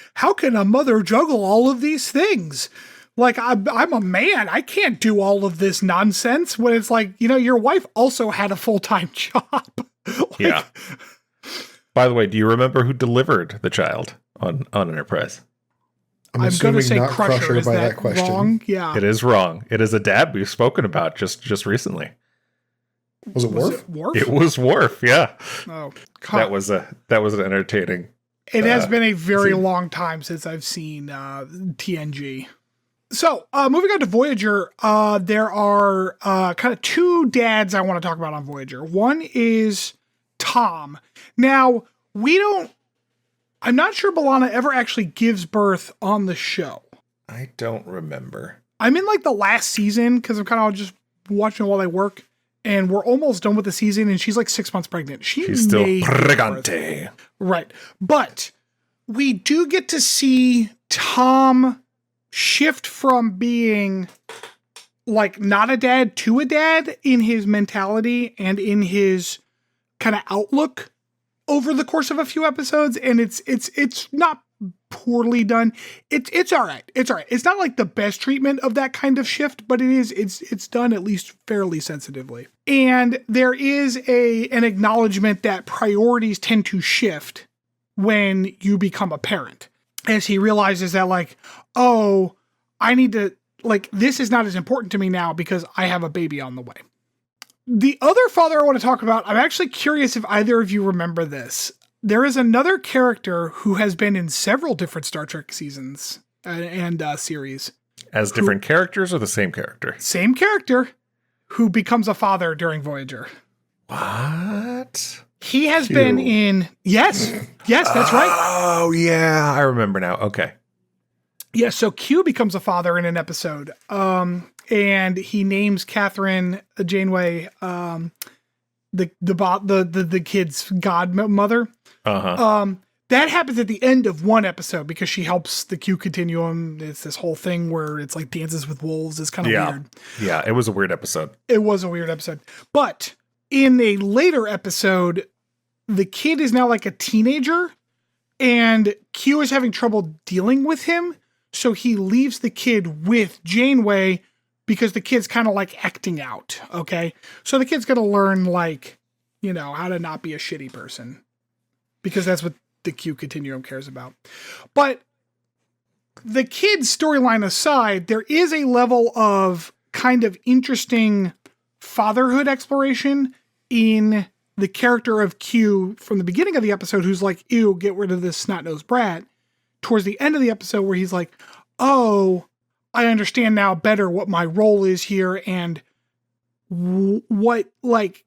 a mother juggle all of these things? Like, I'm a man. I can't do all of this nonsense. When it's like, your wife also had a full-time job. Yeah. By the way, do you remember who delivered the child on Enterprise? I'm going to say Crusher. Is by that question. wrong? Yeah. It is wrong. It is a dad we've spoken about just recently. Was it Worf? It was Worf, yeah. Oh, God. That was an entertaining. It has been a very long time since I've seen TNG. So, moving on to Voyager, there are kind of two dads I want to talk about on Voyager. One is Tom. Now, I'm not sure B'Elanna ever actually gives birth on the show. I don't remember. I'm in like the last season because I'm kind of just watching while I work, and we're almost done with the season, and she's like 6 months pregnant. She's still pregante. Right. But we do get to see Tom shift from being like not a dad to a dad in his mentality and in his kind of outlook over the course of a few episodes, and it's not poorly done. It's all right. It's all right. It's not like the best treatment of that kind of shift, but it's done at least fairly sensitively. And there is an acknowledgement that priorities tend to shift when you become a parent, as he realizes that like, oh, I need to like, this is not as important to me now because I have a baby on the way. The other father I want to talk about, I'm actually curious if either of you remember this. There is another character who has been in several different Star Trek seasons and series. As different characters or the same character? Same character who becomes a father during Voyager. What? He has been in... Yes, that's right. Oh, yeah. I remember now. Okay. Yeah, so Q becomes a father in an episode. And he names Catherine Janeway the kid's godmother. That happens at the end of one episode because she helps the Q continuum. It's this whole thing where it's like Dances with Wolves. It's kind of weird. Yeah, it was a weird episode. It was a weird episode. But in a later episode, the kid is now like a teenager and Q is having trouble dealing with him. So he leaves the kid with Janeway because the kid's kind of like acting out. Okay. So the kid's going to learn like, how to not be a shitty person because that's what the Q continuum cares about. But the kid's storyline aside, there is a level of kind of interesting fatherhood exploration in the character of Q from the beginning of the episode, who's like, ew, get rid of this snot-nosed brat, towards the end of the episode where he's like, oh, I understand now better what my role is here and what like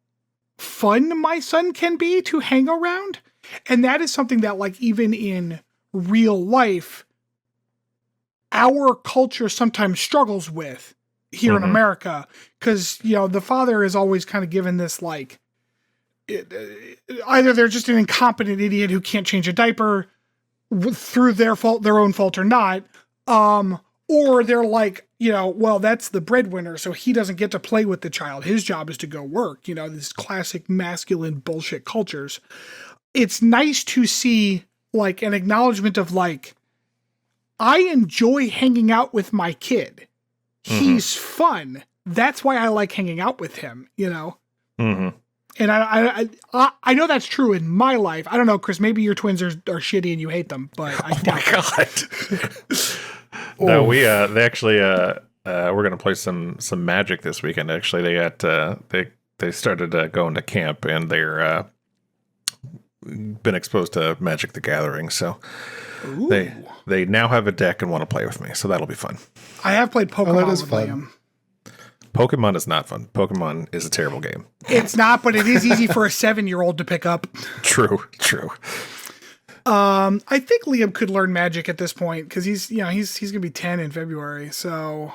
fun my son can be to hang around. And that is something that like even in real life, our culture sometimes struggles with here in America. Cause the father is always kind of given this like, either they're just an incompetent idiot who can't change a diaper through their own fault or not. Or they're like, well, that's the breadwinner, so he doesn't get to play with the child. His job is to go work, this classic masculine bullshit cultures. It's nice to see like an acknowledgement of like, I enjoy hanging out with my kid. He's fun. That's why I like hanging out with him, And I know that's true in my life. I don't know, Chris, maybe your twins are shitty and you hate them, but I doubt God. No, they actually we're gonna play some Magic this weekend. Actually, they started going to camp and been exposed to Magic the Gathering, so they now have a deck and want to play with me, so that'll be fun. I have played Pokemon that is with fun. Liam. Pokemon is not fun. Pokemon is a terrible game. It's not, but it is easy for a 7-year-old to pick up. True. I think Liam could learn Magic at this point because he's gonna be 10 in February. So,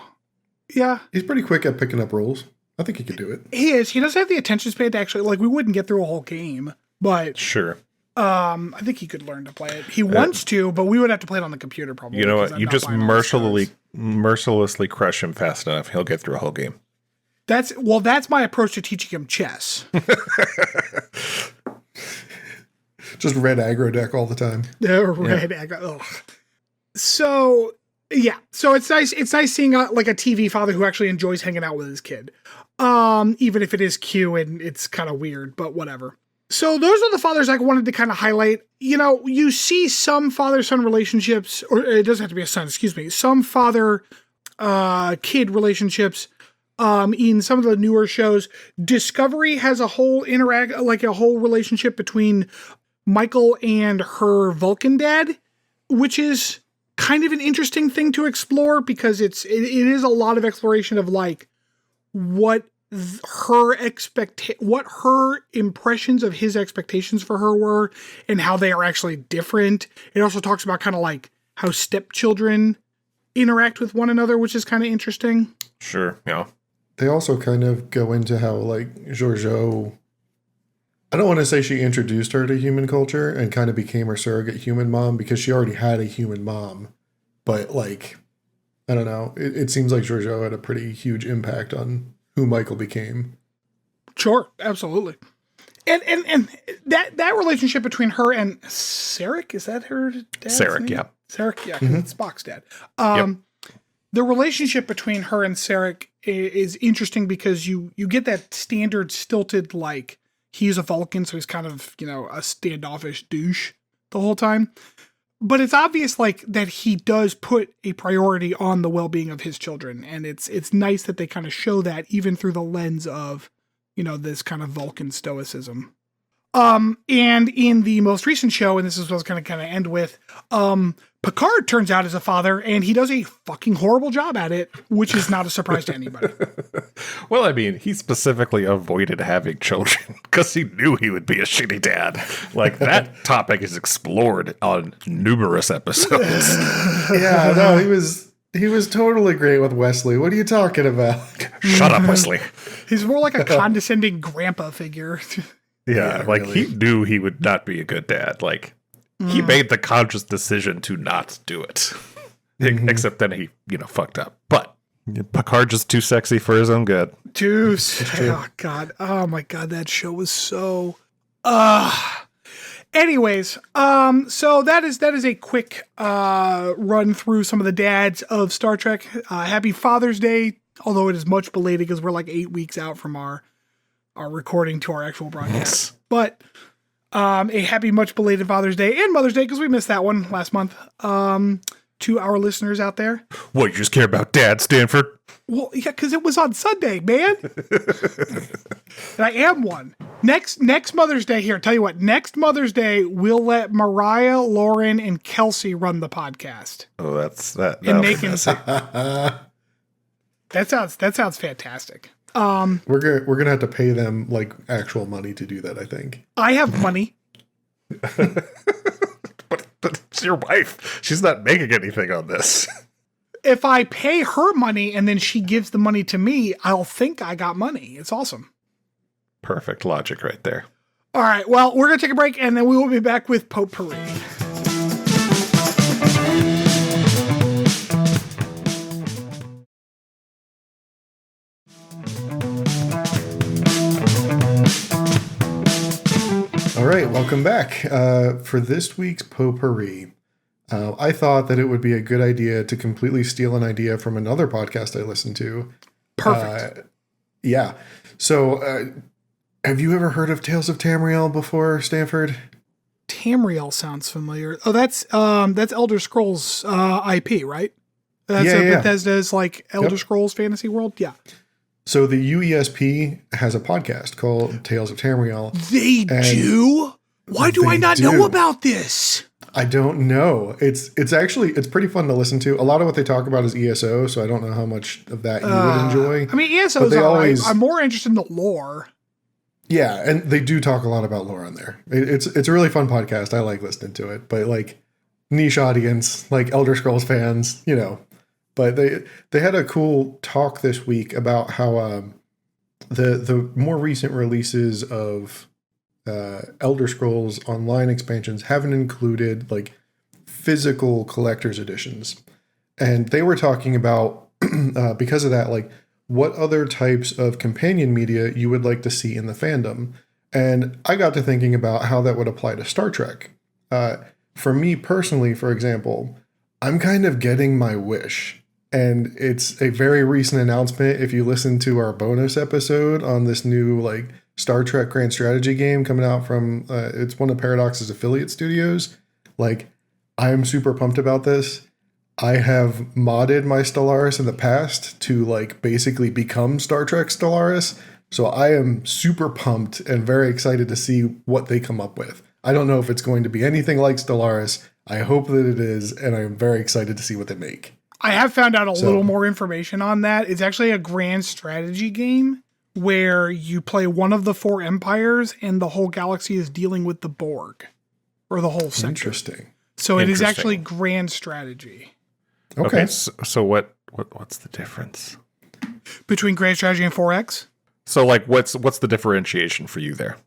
yeah, He's pretty quick at picking up rules. I think he could do it. he is. He doesn't have the attention span to actually we wouldn't get through a whole game, but Sure. I think he could learn to play it. He wants to, but we would have to play it on the computer probably. You know 'cause what? I'm You not just buying all the stars. mercilessly crush him fast enough. He'll get through a whole game. That's my approach to teaching him chess. Just red aggro deck all the time. Red egg. Ugh. So yeah, so it's nice. It's nice seeing a TV father who actually enjoys hanging out with his kid, even if it is Q and it's kind of weird, but whatever. So those are the fathers I wanted to kind of highlight. You know, you see some father-son relationships, or it doesn't have to be a son. Excuse me, some father-kid relationships. In some of the newer shows, Discovery has a whole a whole relationship between Michael and her Vulcan dad, which is kind of an interesting thing to explore because it is a lot of exploration of what her impressions of his expectations for her were and how they are actually different. It also talks about kind of how stepchildren interact with one another, which is kind of interesting. Sure. Yeah. They also kind of go into how Giorgio, I don't want to say she introduced her to human culture and kind of became her surrogate human mom because she already had a human mom. But I don't know. It seems like Giorgio had a pretty huge impact on who Michael became. Sure, absolutely. And that relationship between her and Sarek, is that her dad's Sarek, name? yeah. Sarek, yeah, 'cause it's Spock's dad. The relationship between her and Sarek is interesting because you get that standard stilted, he's a Vulcan, so he's kind of, a standoffish douche the whole time. But it's obvious that he does put a priority on the well-being of his children. And it's nice that they kind of show that even through the lens of, this kind of Vulcan stoicism. And in the most recent show, and this is what I was going to kind of end with, Picard turns out as a father, and he does a fucking horrible job at it, which is not a surprise to anybody. Well, I mean, he specifically avoided having children because he knew he would be a shitty dad. That topic is explored on numerous episodes. Yeah, no, he was totally great with Wesley. What are you talking about? Shut up, Wesley. He's more like a condescending grandpa figure. Yeah, really. He knew he would not be a good dad. He made the conscious decision to not do it. Except then he, fucked up. But Picard just too sexy for his own good. Oh God. Oh my God. That show was so, anyways. So that is a quick, run through some of the dads of Star Trek. Happy Father's Day. Although it is much belated because we're 8 weeks out from our recording to our actual broadcast. But, a happy, much belated Father's Day and Mother's Day because we missed that one last month. To our listeners out there. What, you just care about Dad, Stanford? Well, yeah, because it was on Sunday, man. And I am one. Next Mother's Day here. Tell you what, next Mother's Day we'll let Mariah, Lauren, and Kelsey run the podcast. Oh, that. And they can. That sounds fantastic. We're gonna have to pay them actual money to do that, I think. I have money. But it's your wife. She's not making anything on this. If I pay her money and then she gives the money to me, I'll think I got money. It's awesome. Perfect logic right there. All right. Well, we're going to take a break and then we will be back with Potpourri. All right, welcome back. For this week's Potpourri, I thought that it would be a good idea to completely steal an idea from another podcast I listened to. Perfect. Yeah. So, have you ever heard of Tales of Tamriel before, Stanford? Tamriel sounds familiar. Oh, that's Elder Scrolls IP, right? That's Yeah. Bethesda's Elder Scrolls fantasy world. Yeah. So the UESP has a podcast called Tales of Tamriel. They do? Why do I not know about this? I don't know. It's pretty fun to listen to. A lot of what they talk about is ESO, so I don't know how much of that you would enjoy. I mean, ESO is always. I'm more interested in the lore. Yeah, and they do talk a lot about lore on there. It's a really fun podcast. I like listening to it, but like niche audience, like Elder Scrolls fans, you know. But they had a cool talk this week about how the more recent releases of Elder Scrolls Online expansions haven't included like physical collector's editions. And they were talking about, because of that, like what other types of companion media you would like to see in the fandom. And I got to thinking about how that would apply to Star Trek. For me personally, for example, I'm kind of getting my wish. And it's a very recent announcement. If you listen to our bonus episode on this new like Star Trek Grand Strategy game coming out from, it's one of Paradox's affiliate studios. Like, I'm super pumped about this. I have modded my Stellaris in the past to like basically become Star Trek Stellaris. So I am super pumped and very excited to see what they come up with. I don't know if it's going to be anything like Stellaris. I hope that it is, and I'm very excited to see what they make. I have found out a little more information on that. It's actually a grand strategy game where you play one of the 4 empires and the whole galaxy is dealing with the Borg, or the whole sector. Interesting. So it is actually grand strategy. Okay. So what's the difference Between grand strategy and 4X? So like what's the differentiation for you there?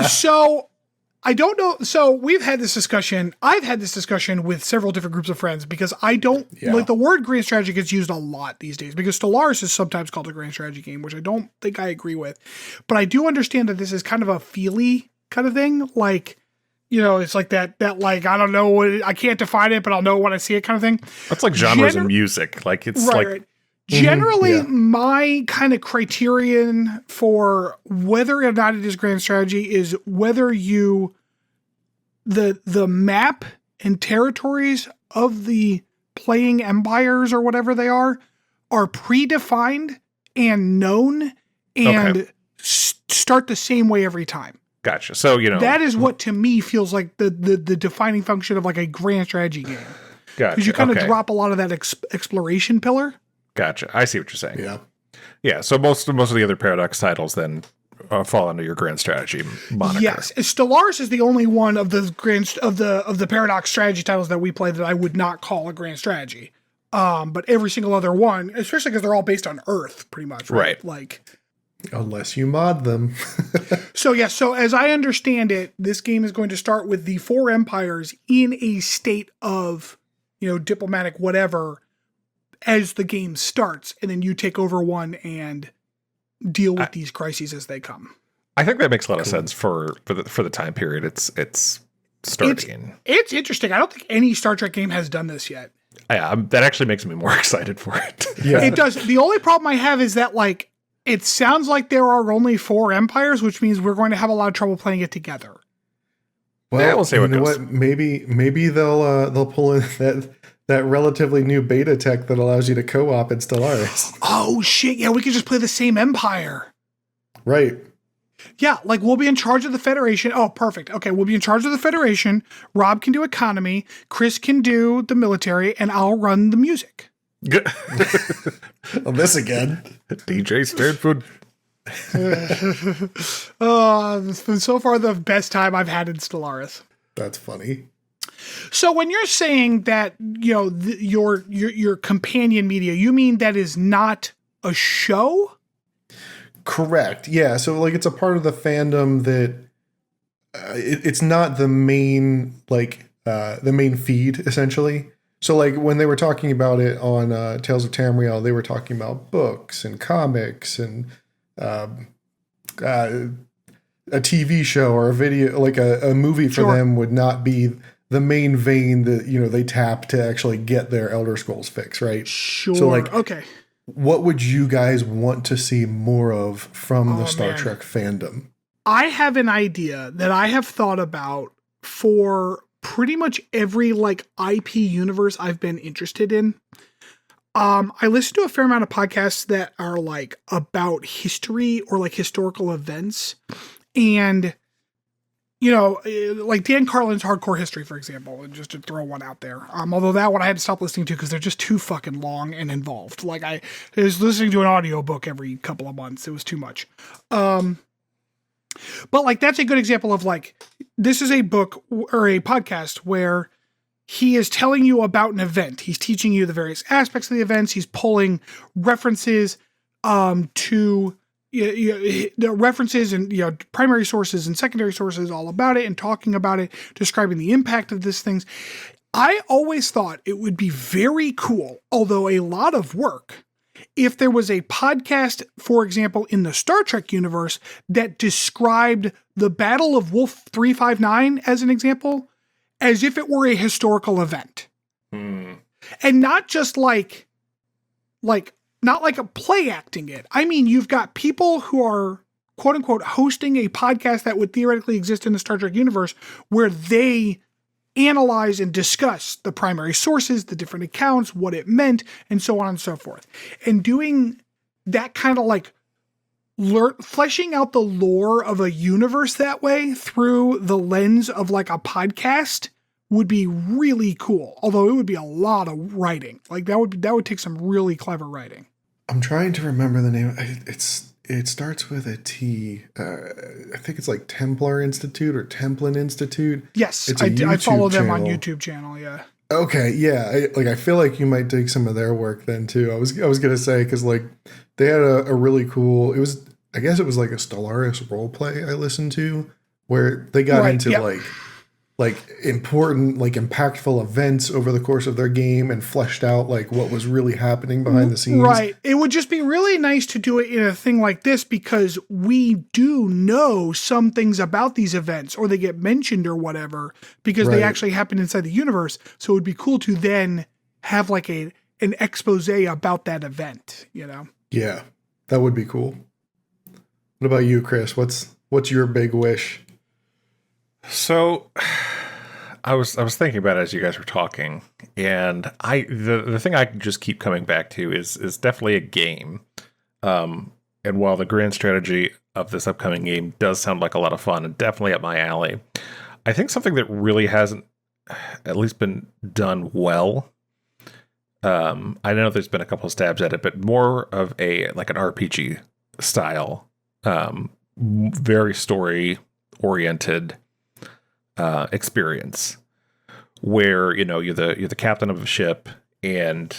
So I don't know. So we've had this discussion. I've had this discussion with several different groups of friends because I don't like the word grand strategy gets used a lot these days because Stellaris is sometimes called a grand strategy game, which I don't think I agree with. But I do understand that this is kind of a feely kind of thing. Like, you know, it's like that like, I don't know what, I can't define it, but I'll know when I see it kind of thing. That's like genres in music. Like it's right. Generally, my kind of criterion for whether or not it is grand strategy is whether the map and territories of the playing empires or whatever they are predefined and known and start the same way every time. Gotcha. So, you know, that is what to me feels like the defining function of like a grand strategy game. Gotcha. Because you kind of drop a lot of that exploration pillar. Gotcha. I see what you're saying. Yeah. Yeah. So most of the other Paradox titles then fall under your grand strategy moniker. Yes, Stellaris is the only one of the of the Paradox strategy titles that we play that I would not call a grand strategy. But every single other one, especially because they're all based on Earth, pretty much, right? Like, unless you mod them. So as I understand it, this game is going to start with the 4 empires in a state of, you know, diplomatic whatever as the game starts, and then you take over one and deal with these crises as they come. I think that makes a lot of sense for the time period it's starting. It's interesting. I don't think any Star Trek game has done this yet. Yeah, that actually makes me more excited for it. Yeah. It does. The only problem I have is that like it sounds like there are only 4 empires, which means we're going to have a lot of trouble playing it together. Well, yeah, we'll see what goes. Maybe they'll pull in that relatively new beta tech that allows you to co-op in Stellaris. Oh shit! Yeah, we could just play the same empire. Right. Yeah, like we'll be in charge of the Federation. Oh, perfect. Okay, we'll be in charge of the Federation. Rob can do economy. Chris can do the military, and I'll run the music. Well, this again. DJ Stanford. It's been so far the best time I've had in Stellaris. That's funny. So when you're saying that, you know, your companion media, you mean that is not a show? Correct. Yeah. So like it's a part of the fandom that it's not the main the main feed essentially. So like when they were talking about it on Tales of Tamriel, they were talking about books and comics and a TV show or a video, like a movie for them would not be the main vein that, you know, they tap to actually get their Elder Scrolls fix, right? Sure. So like, okay. What would you guys want to see more of from the Star Trek fandom? I have an idea that I have thought about for pretty much every like IP universe I've been interested in. I listen to a fair amount of podcasts that are like about history or like historical events. And like Dan Carlin's Hardcore History, for example, just to throw one out there. Although that one I had to stop listening to because they're just too fucking long and involved. Like I was listening to an audiobook every couple of months. It was too much. But like, that's a good example of like, this is a book or a podcast where he is telling you about an event. He's teaching you the various aspects of the events. He's pulling references to the references and primary sources and secondary sources all about it and talking about it, describing the impact of these things. I always thought it would be very cool, although a lot of work, if there was a podcast, for example, in the Star Trek universe that described the Battle of Wolf 359 as an example, as if it were a historical event. And not just like not like a play acting it. I mean, you've got people who are quote unquote hosting a podcast that would theoretically exist in the Star Trek universe where they analyze and discuss the primary sources, the different accounts, what it meant, and so on and so forth. And doing that kind of like fleshing out the lore of a universe that way through the lens of like a podcast would be really cool. Although it would be a lot of writing. Like that would take some really clever writing. I'm trying to remember the name. It starts with a T. I think it's like Templar Institute or Templin Institute. Yes, it's I follow them on YouTube channel. Yeah. Okay, yeah. I feel like you might dig some of their work then too. I was gonna say because like they had a really cool. I guess it was like a Stellaris role play I listened to where they got into like important, like impactful events over the course of their game and fleshed out like what was really happening behind the scenes. Right. It would just be really nice to do it in a thing like this because we do know some things about these events or they get mentioned or whatever because they actually happen inside the universe. So it would be cool to then have like an expose about that event, Yeah, that would be cool. What about you, Chris? What's your big wish? So I was thinking about it as you guys were talking, and the thing I just keep coming back to is definitely a game. And while the grand strategy of this upcoming game does sound like a lot of fun and definitely up my alley, I think something that really hasn't at least been done well. I know there's been a couple of stabs at it, but more of an RPG style, very story oriented experience where you're the captain of a ship and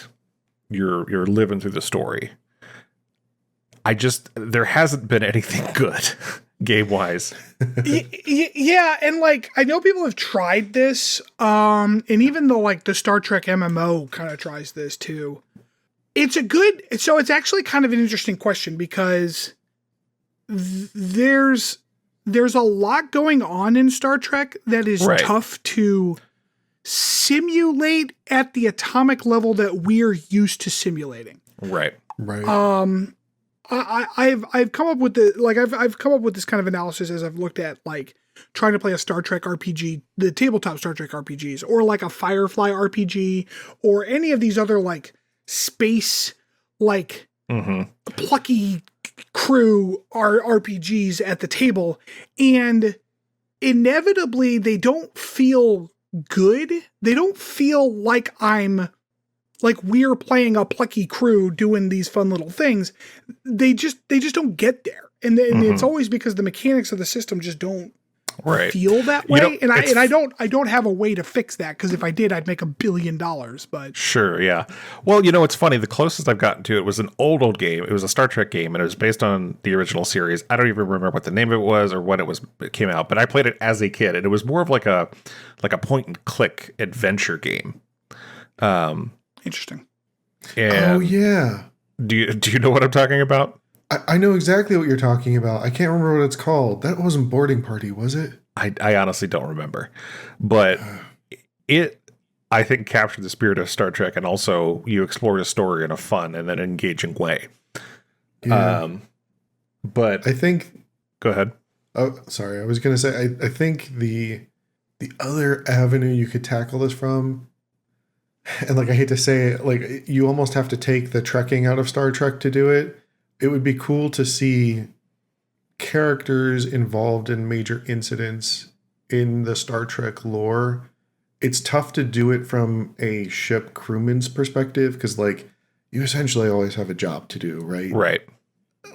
you're living through the story. There hasn't been anything good game wise. Yeah, and like I know people have tried this, and even though like the Star Trek MMO kind of tries this too. It's actually kind of an interesting question because there's a lot going on in Star Trek that is tough to simulate at the atomic level that we're used to simulating. Right. I've come up with I've come up with this kind of analysis as I've looked at like trying to play a Star Trek RPG, the tabletop Star Trek RPGs, or like a Firefly RPG, or any of these other like space like plucky crew RPGs at the table, and inevitably they don't feel good. They don't feel like we're playing a plucky crew doing these fun little things. They just don't get there, and it's always because the mechanics of the system just don't feel that way. I don't have a way to fix that because if I did, I'd make $1 billion. But sure, yeah. Well, it's funny. The closest I've gotten to it was an old game. It was a Star Trek game, and it was based on the original series. I don't even remember what the name of it was or when it came out. But I played it as a kid, and it was more of like a point and click adventure game. Interesting. Oh yeah. Do you know what I'm talking about? I know exactly what you're talking about. I can't remember what it's called. That wasn't Boarding Party, was it? I honestly don't remember. But I think, captured the spirit of Star Trek, and also you explore the story in a fun and then engaging way. Yeah. But I think... Go ahead. Oh, sorry. I was going to say, I think the other avenue you could tackle this from, and like I hate to say it, like you almost have to take the trekking out of Star Trek to do it. It would be cool to see characters involved in major incidents in the Star Trek lore, it's tough to do it from a ship crewman's perspective because, like, you essentially always have a job to do, right? Right.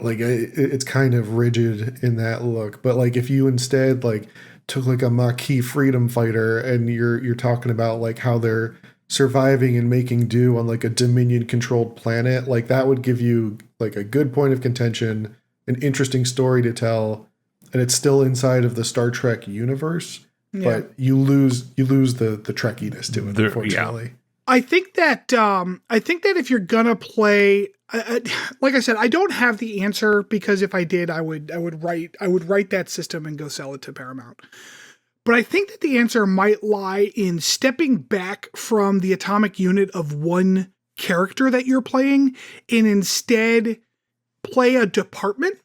Like, it's kind of rigid in that look. But, like, if you instead, like, took, like, a Maquis freedom fighter and you're talking about, like, how they're surviving and making do on, like, a Dominion-controlled planet, like, that would give you, like, a good point of contention, an interesting story to tell, and it's still inside of the Star Trek universe. Yeah. But you lose the trekkiness to it, unfortunately. I think that if you're gonna play, like I said, I don't have the answer because if I did, I would write that system and go sell it to Paramount. But I think that the answer might lie in stepping back from the atomic unit of one character that you're playing and instead play a department.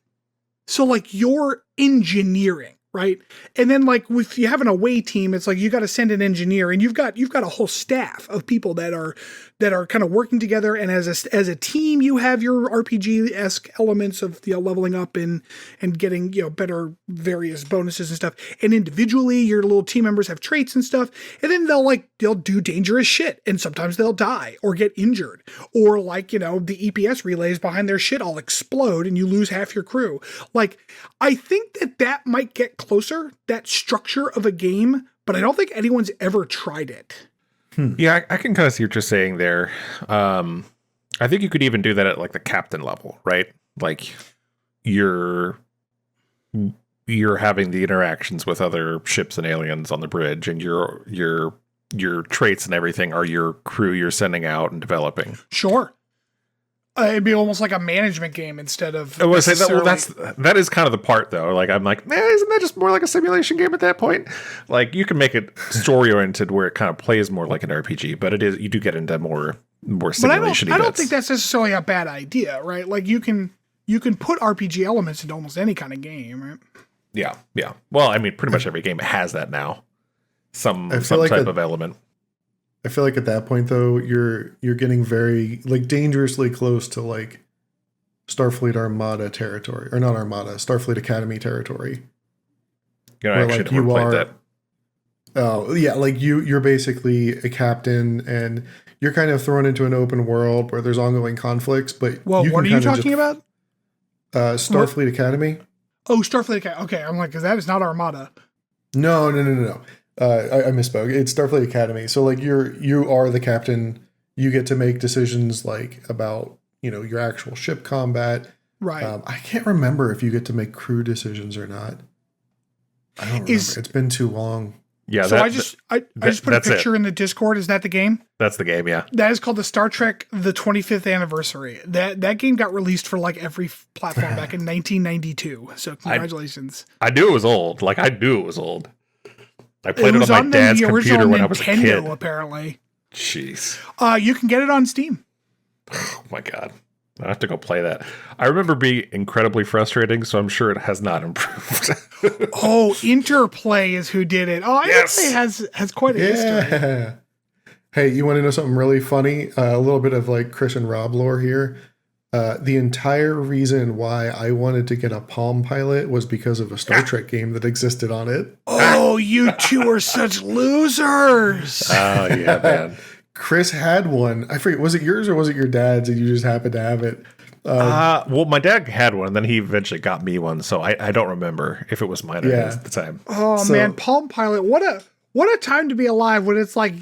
So like you're engineering. Right. And then like if you have an away team, it's like you got to send an engineer and you've got a whole staff of people that are kind of working together. And as a team, you have your RPG-esque elements of leveling up and getting, better various bonuses and stuff. And individually, your little team members have traits and stuff. And then they'll do dangerous shit. And sometimes they'll die or get injured. Or like, the EPS relays behind their shit all explode and you lose half your crew. Like, I think that might get closer, that structure of a game, but I don't think anyone's ever tried it. Yeah, I can kind of see what you're saying there. I think you could even do that at like the captain level, right? Like you're having the interactions with other ships and aliens on the bridge, and your traits and everything are your crew you're sending out and developing. Sure. It'd be almost like a management game instead of. I would say that is kind of the part though. Like I'm like, isn't that just more like a simulation game at that point? Like you can make it story oriented where it kind of plays more like an RPG, but you do get into more simulation. But I don't think that's necessarily a bad idea, right? Like you can put RPG elements into almost any kind of game, right? Yeah. Well, I mean, pretty much every game has that now. Some like type of element. I feel like at that point though, you're getting very like dangerously close to like Starfleet Armada territory, or not Armada, Starfleet Academy territory. You played that. Oh yeah, like you're basically a captain and you're kind of thrown into an open world where there's ongoing conflicts. But what are you talking about? Starfleet Academy. Oh, Starfleet Academy. Okay, I'm like, because that is not Armada. No. I misspoke. It's Starfleet Academy. So like you are the captain. You get to make decisions like about your actual ship combat. Right. I can't remember if you get to make crew decisions or not. I don't remember. It's been too long. Yeah. So I just put a picture in the Discord. Is that the game? That's the game. Yeah. That is called the Star Trek the 25th Anniversary. That game got released for like every platform back in 1992. So congratulations. I knew it was old. I played it on my dad's computer when I was a kid. Apparently. Jeez. You can get it on Steam. Oh my God. I have to go play that. I remember being incredibly frustrating, so I'm sure it has not improved. Oh, Interplay is who did it. Oh, Interplay has quite a history. Hey, you want to know something really funny? A little bit of like Chris and Rob lore here. The entire reason why I wanted to get a Palm Pilot was because of a Star Trek game that existed on it. Oh, you two are such losers. Oh, yeah, man. Chris had one. I forget, was it yours or was it your dad's and you just happened to have it? Well, my dad had one, and then he eventually got me one, so I don't remember if it was mine or his at the time. Oh, man, Palm Pilot, what a time to be alive when it's like,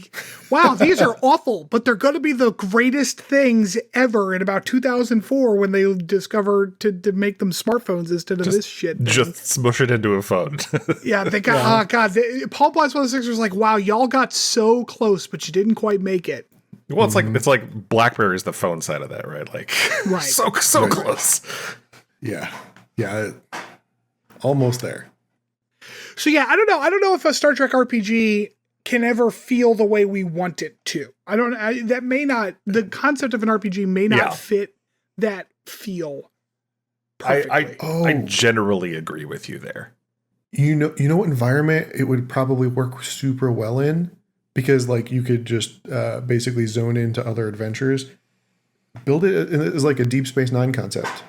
wow, these are awful, but they're going to be the greatest things ever in about 2004 when they discovered to make them smartphones instead of this shit. Just smush it into a phone. Yeah, they got, Palm Pilot 106 was like, wow, y'all got so close, but you didn't quite make it. Well, it's like BlackBerry's the phone side of that, right? Like, right. so close. Yeah, almost there. So yeah, I don't know if a Star Trek RPG can ever feel the way we want it to. The concept of an RPG may not fit that feel perfectly. I generally agree with you there. You know what environment it would probably work super well in? Because like you could just basically zone into other adventures. Build it as like a Deep Space Nine concept.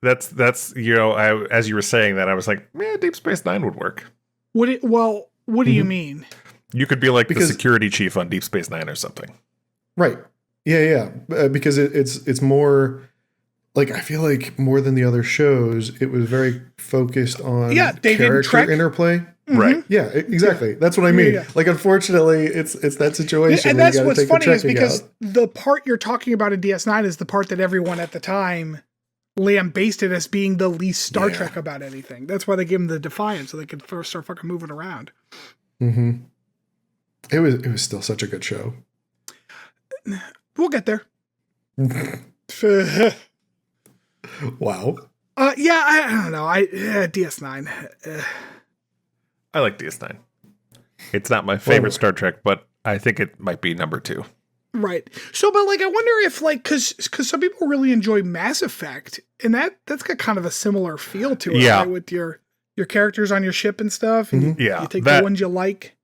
That's as you were saying that, I was like, Deep Space Nine would work. What do you mean? You could be like Because- the security chief on Deep Space Nine or something. Right. Yeah. Because it's more like, I feel like more than the other shows, it was very focused on David character Trek. interplay. Right. Yeah, exactly. That's what I mean. Yeah. Like, unfortunately, it's that situation. And where you that's gotta what's take the funny is trekking because out. the part you're talking about in DS9 is the part that everyone at the time lambasted as being the least Star Trek about anything. That's why they gave him the Defiant, so they could first start fucking moving around. Mm-hmm. It was still such a good show. We'll get there. Wow. Yeah, I don't know. DS9. I like DS9. It's not my favorite Well- Star Trek, but I think it might be number 2. Right. So, but like, I wonder if like, cause some people really enjoy Mass Effect, and that's got kind of a similar feel to it, Yeah. right? With your characters on your ship and stuff. And Yeah, you take that- the ones you like.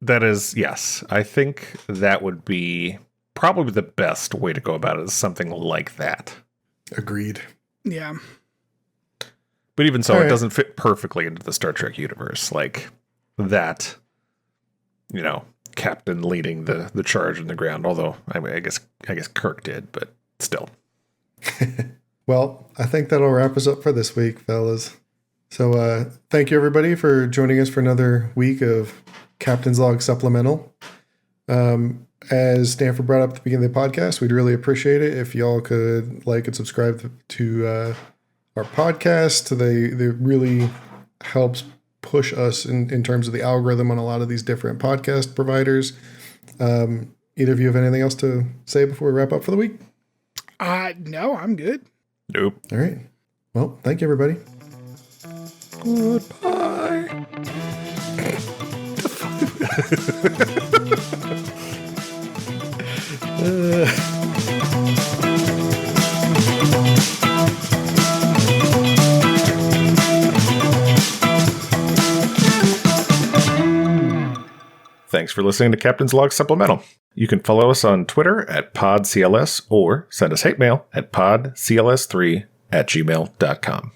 That is, yes. I think that would be probably the best way to go about it, is something like that. Agreed. Yeah. But even so, All it right. doesn't fit perfectly into the Star Trek universe. Like that, Captain leading the charge in the ground. Although I guess Kirk did, but still. Well, I think that'll wrap us up for this week, fellas. So thank you, everybody, for joining us for another week of Captain's Log Supplemental. As Stanford brought up at the beginning of the podcast, we'd really appreciate it if y'all could like and subscribe to our podcast. They really helps push us in terms of the algorithm on a lot of these different podcast providers. Either of you have anything else to say before we wrap up for the week? No, I'm good. Nope. All right. Well, thank you, everybody. Goodbye. Thanks for listening to Captain's Log Supplemental. You can follow us on Twitter at PodCLS or send us hate mail at podcls3@gmail.com.